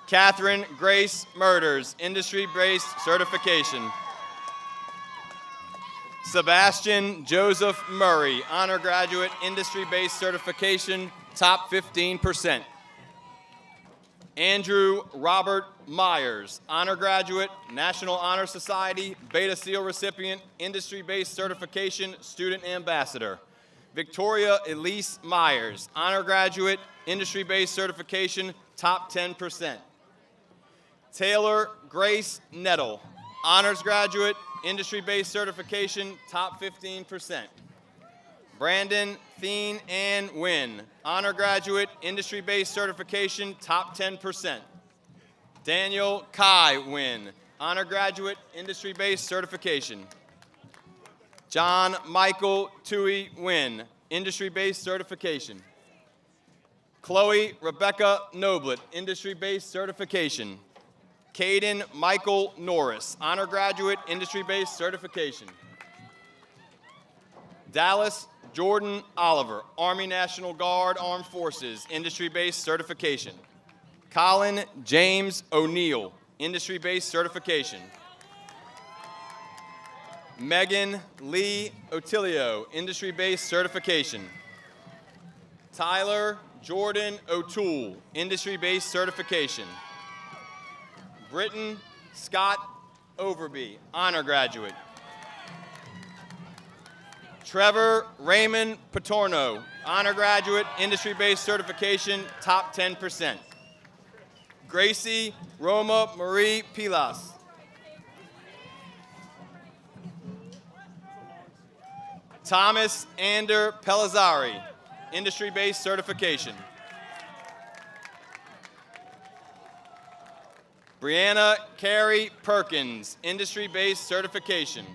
Catherine Grace Murders, industry-based certification. Sebastian Joseph Murray, honor graduate, industry-based certification, top 15%. Andrew Robert Myers, honor graduate, National Honor Society, Beta Seal recipient, industry-based certification, student ambassador. Victoria Elise Myers, honor graduate, industry-based certification, top 10%. Taylor Grace Nettle, honors graduate, industry-based certification, top 15%. Brandon Thien Ann Wynn, honor graduate, industry-based certification, top 10%. Daniel Kai Wynn, honor graduate, industry-based certification. John Michael Tui Wynn, industry-based certification. Chloe Rebecca Noblet, industry-based certification. Caden Michael Norris, honor graduate, industry-based certification. Dallas Jordan Oliver, Army National Guard, Armed Forces, industry-based certification. Colin James O'Neill, industry-based certification. Megan Lee Otilio, industry-based certification. Tyler Jordan O'Toole, industry-based certification. Britton Scott Overby, honor graduate. Trevor Raymond Patorno, honor graduate, industry-based certification, top 10%. Gracie Roma Marie Pilas. Thomas Ander Pellizzari, industry-based certification. Brianna Carey Perkins, industry-based certification.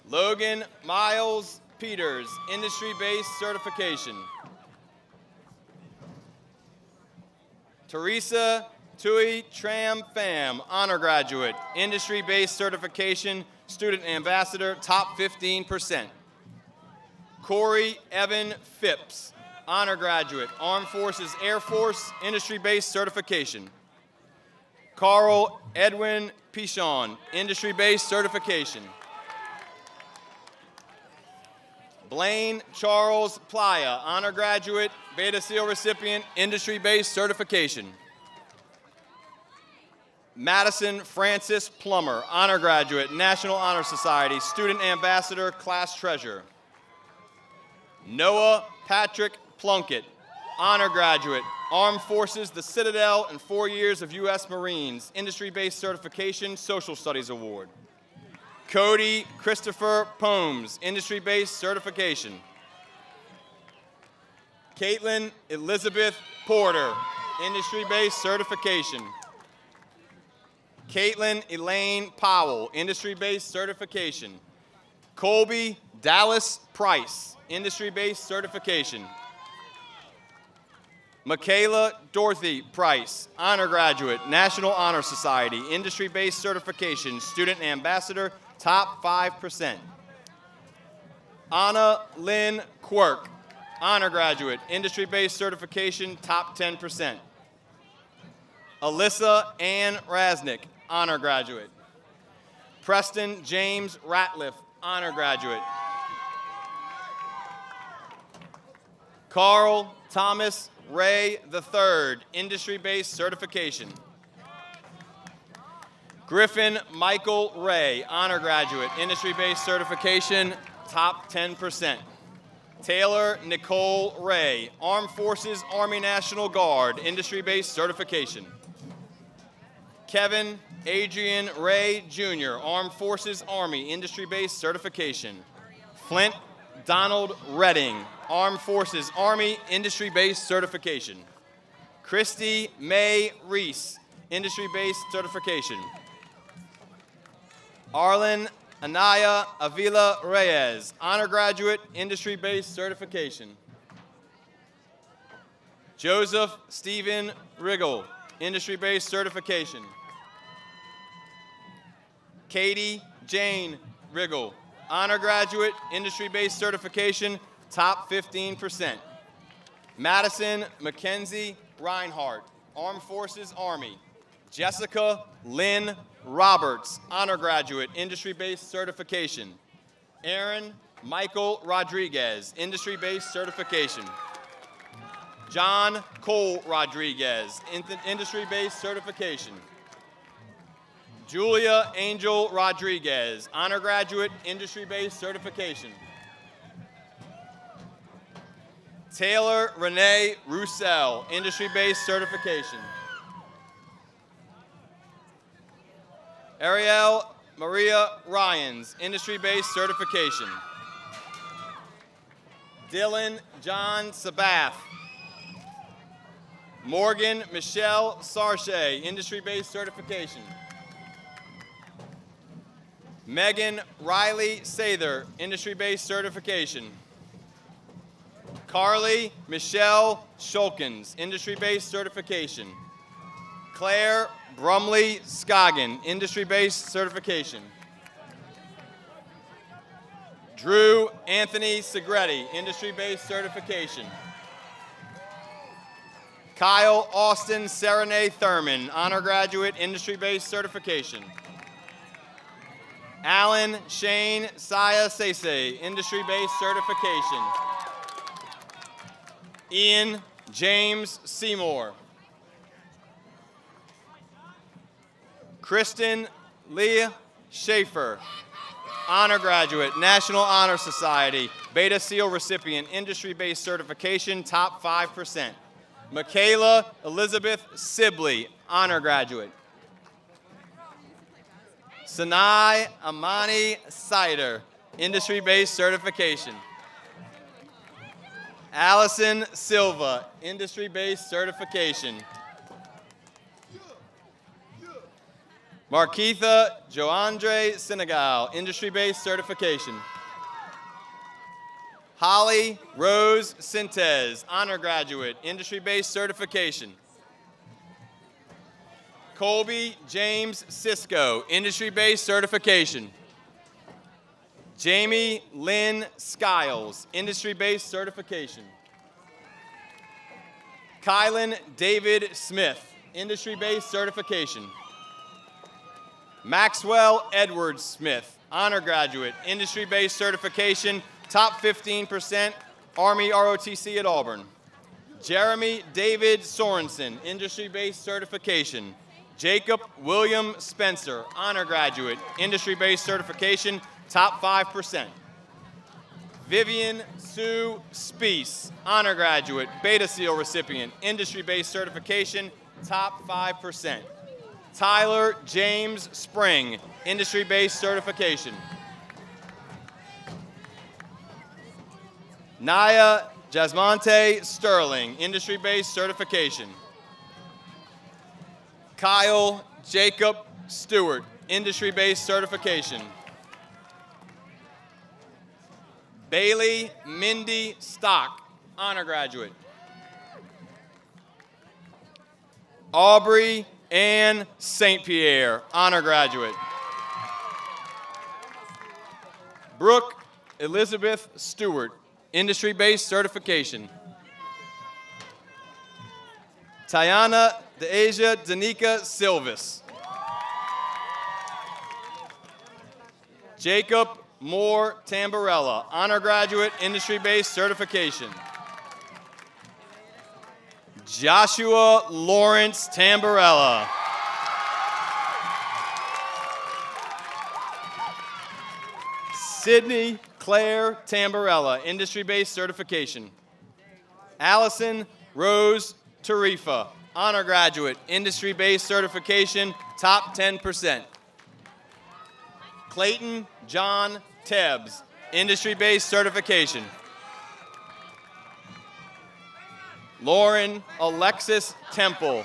Logan Miles Peters, industry-based certification. Teresa Tui Tram Pham, honor graduate, industry-based certification, student ambassador, top 15%. Corey Evan Phipps, honor graduate, Armed Forces Air Force, industry-based certification. Carl Edwin Pichon, industry-based certification. Blaine Charles Playa, honor graduate, Beta Seal recipient, industry-based certification. Madison Francis Plummer, honor graduate, National Honor Society, student ambassador, class treasurer. Noah Patrick Plunkett, honor graduate, Armed Forces, the Citadel, and 4 years of U.S. Marines, industry-based certification, social studies award. Cody Christopher Pomes, industry-based certification. Caitlin Elizabeth Porter, industry-based certification. Caitlin Elaine Powell, industry-based certification. Colby Dallas Price, industry-based certification. Michaela Dorothy Price, honor graduate, National Honor Society, industry-based certification, student ambassador, top 5%. Anna Lynn Quirk, honor graduate, industry-based certification, top 10%. Alyssa Ann Rasnick, honor graduate. Preston James Ratliff, honor graduate. Carl Thomas Ray III, industry-based certification. Griffin Michael Ray, honor graduate, industry-based certification, top 10%. Taylor Nicole Ray, Armed Forces Army National Guard, industry-based certification. Kevin Adrian Ray Jr., Armed Forces Army, industry-based certification. Flint Donald Redding, Armed Forces Army, industry-based certification. Christy May Reese, industry-based certification. Arlen Anaya Avila Reyes, honor graduate, industry-based certification. Joseph Stephen Riggle, industry-based certification. Katie Jane Riggle, honor graduate, industry-based certification, top 15%. Madison Mackenzie Reinhardt, Armed Forces Army. Jessica Lynn Roberts, honor graduate, industry-based certification. Aaron Michael Rodriguez, industry-based certification. John Cole Rodriguez, industry-based certification. Julia Angel Rodriguez, honor graduate, industry-based certification. Taylor Renee Roussel, industry-based certification. Ariel Maria Ryans, industry-based certification. Dylan John Sabath. Morgan Michelle Sarche, industry-based certification. Megan Riley Sather, industry-based certification. Carly Michelle Shulkins, industry-based certification. Claire Brumley Scoggin, industry-based certification. Drew Anthony Segretti, industry-based certification. Kyle Austin Serenay Thurman, honor graduate, industry-based certification. Alan Shane Saya Sese, industry-based certification. Ian James Seymour. Kristen Leah Schaefer, honor graduate, National Honor Society, Beta Seal recipient, industry-based certification, top 5%. Michaela Elizabeth Sibley, honor graduate. Sanai Amani Sider, industry-based certification. Allison Silva, industry-based certification. Markeitha Joandre Senegal, industry-based certification. Holly Rose Sintez, honor graduate, industry-based certification. Colby James Cisco, industry-based certification. Jamie Lynn Skiles, industry-based certification. Kylan David Smith, industry-based certification. Maxwell Edward Smith, honor graduate, industry-based certification, top 15%, Army ROTC at Auburn. Jeremy David Sorensen, industry-based certification. Jacob William Spencer, honor graduate, industry-based certification, top 5%. Vivian Sue Speece, honor graduate, Beta Seal recipient, industry-based certification, top 5%. Tyler James Spring, industry-based certification. Naya Jasmonte Sterling, industry-based certification. Kyle Jacob Stewart, industry-based certification. Bailey Mindy Stock, honor graduate. Aubrey Ann St. Pierre, honor graduate. Brooke Elizabeth Stewart, industry-based certification. Tiana Deasia Danica Silvis. Jacob Moore Tamborella, honor graduate, industry-based certification. Joshua Lawrence Tamborella. Sydney Claire Tamborella, industry-based certification. Allison Rose Tarifa, honor graduate, industry-based certification, top 10%. Clayton John Tebbs, industry-based certification. Lauren Alexis Temple,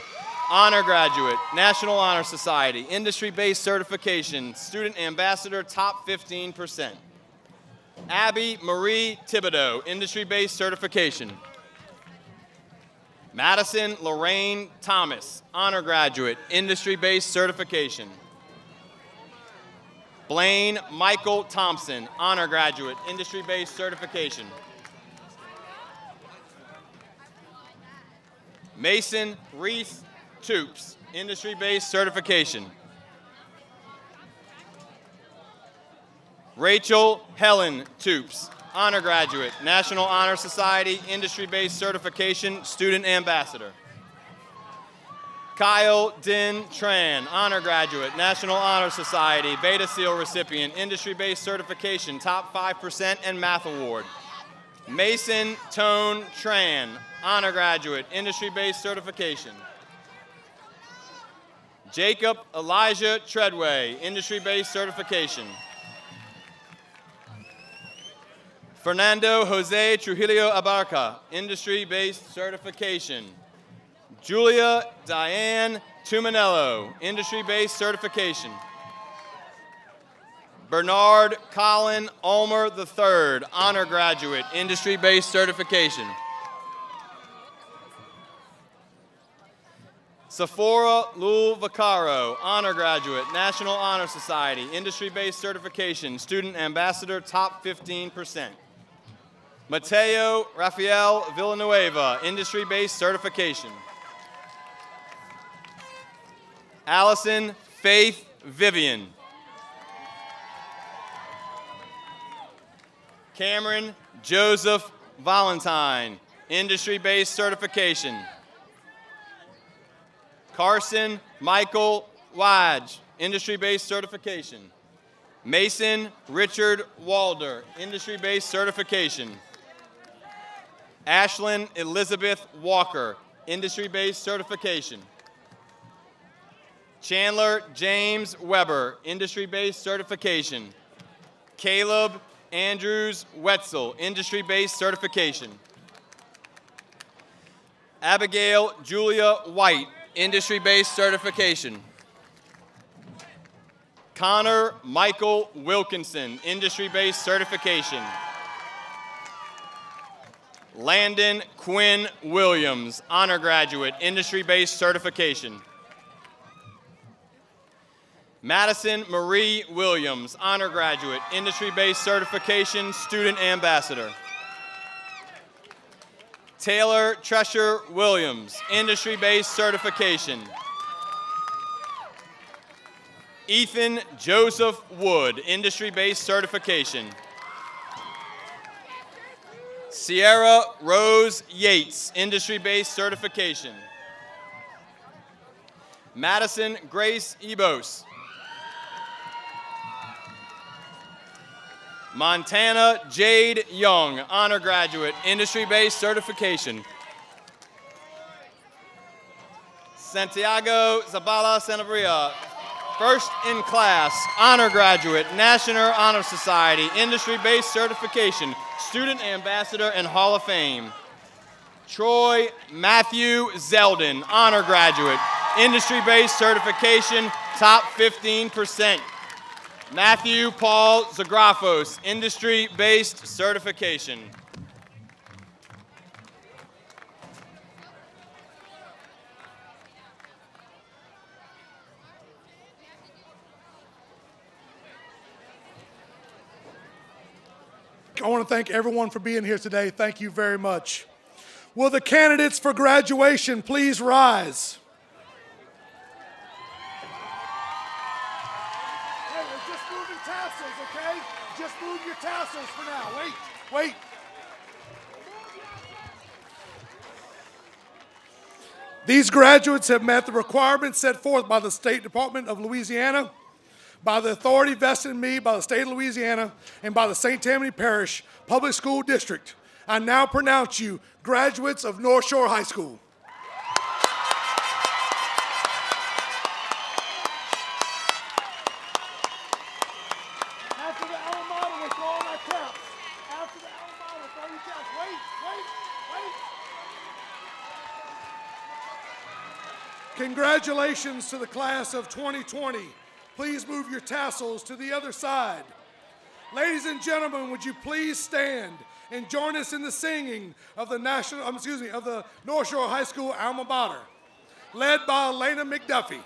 honor graduate, National Honor Society, industry-based certification, student ambassador, top 15%. Abby Marie Thibodeau, industry-based certification. Madison Lorraine Thomas, honor graduate, industry-based certification. Blaine Michael Thompson, honor graduate, industry-based certification. Mason Reese Toops, industry-based certification. Rachel Helen Toops, honor graduate, National Honor Society, industry-based certification, student ambassador. Kyle Din Tran, honor graduate, National Honor Society, Beta Seal recipient, industry-based certification, top 5% and math award. Mason Tone Tran, honor graduate, industry-based certification. Jacob Elijah Treadway, industry-based certification. Fernando Jose Trujillo Abarca, industry-based certification. Julia Diane Tuminello, industry-based certification. Bernard Colin Ulmer III, honor graduate, industry-based certification. Sephora Lul Vaccaro, honor graduate, National Honor Society, industry-based certification, student ambassador, top 15%. Mateo Rafael Villanueva, industry-based certification. Allison Faith Vivian. Cameron Joseph Valentine, industry-based certification. Carson Michael Wadge, industry-based certification. Mason Richard Walder, industry-based certification. Ashlyn Elizabeth Walker, industry-based certification. Chandler James Weber, industry-based certification. Caleb Andrews Wetzel, industry-based certification. Abigail Julia White, industry-based certification. Connor Michael Wilkinson, industry-based certification. Landon Quinn Williams, honor graduate, industry-based certification. Madison Marie Williams, honor graduate, industry-based certification, student ambassador. Taylor Tresher Williams, industry-based certification. Ethan Joseph Wood, industry-based certification. Sierra Rose Yates, industry-based certification. Madison Grace Ebos. Montana Jade Young, honor graduate, industry-based certification. Santiago Zabala Sanabria, first in class, honor graduate, National Honor Society, industry-based certification, student ambassador and Hall of Fame. Troy Matthew Zeldin, honor graduate, industry-based certification, top 15%. Matthew Paul Zagrafos, industry-based certification. I want to thank everyone for being here today. Thank you very much. Will the candidates for graduation please rise? Hey, we're just moving tassels, okay? Just move your tassels for now. Wait. These graduates have met the requirements set forth by the State Department of Louisiana, by the authority vested in me by the state of Louisiana, and by the St. Tammany Parish Public School District. I now pronounce you graduates of Northshore High School. After the alma mater, we're throwing our caps. After the alma mater, throw your caps. Wait. Congratulations to the class of 2020. Please move your tassels to the other side. Ladies and gentlemen, would you please stand and join us in the singing of the North Shore High School alma mater, led by Elena McDuffie.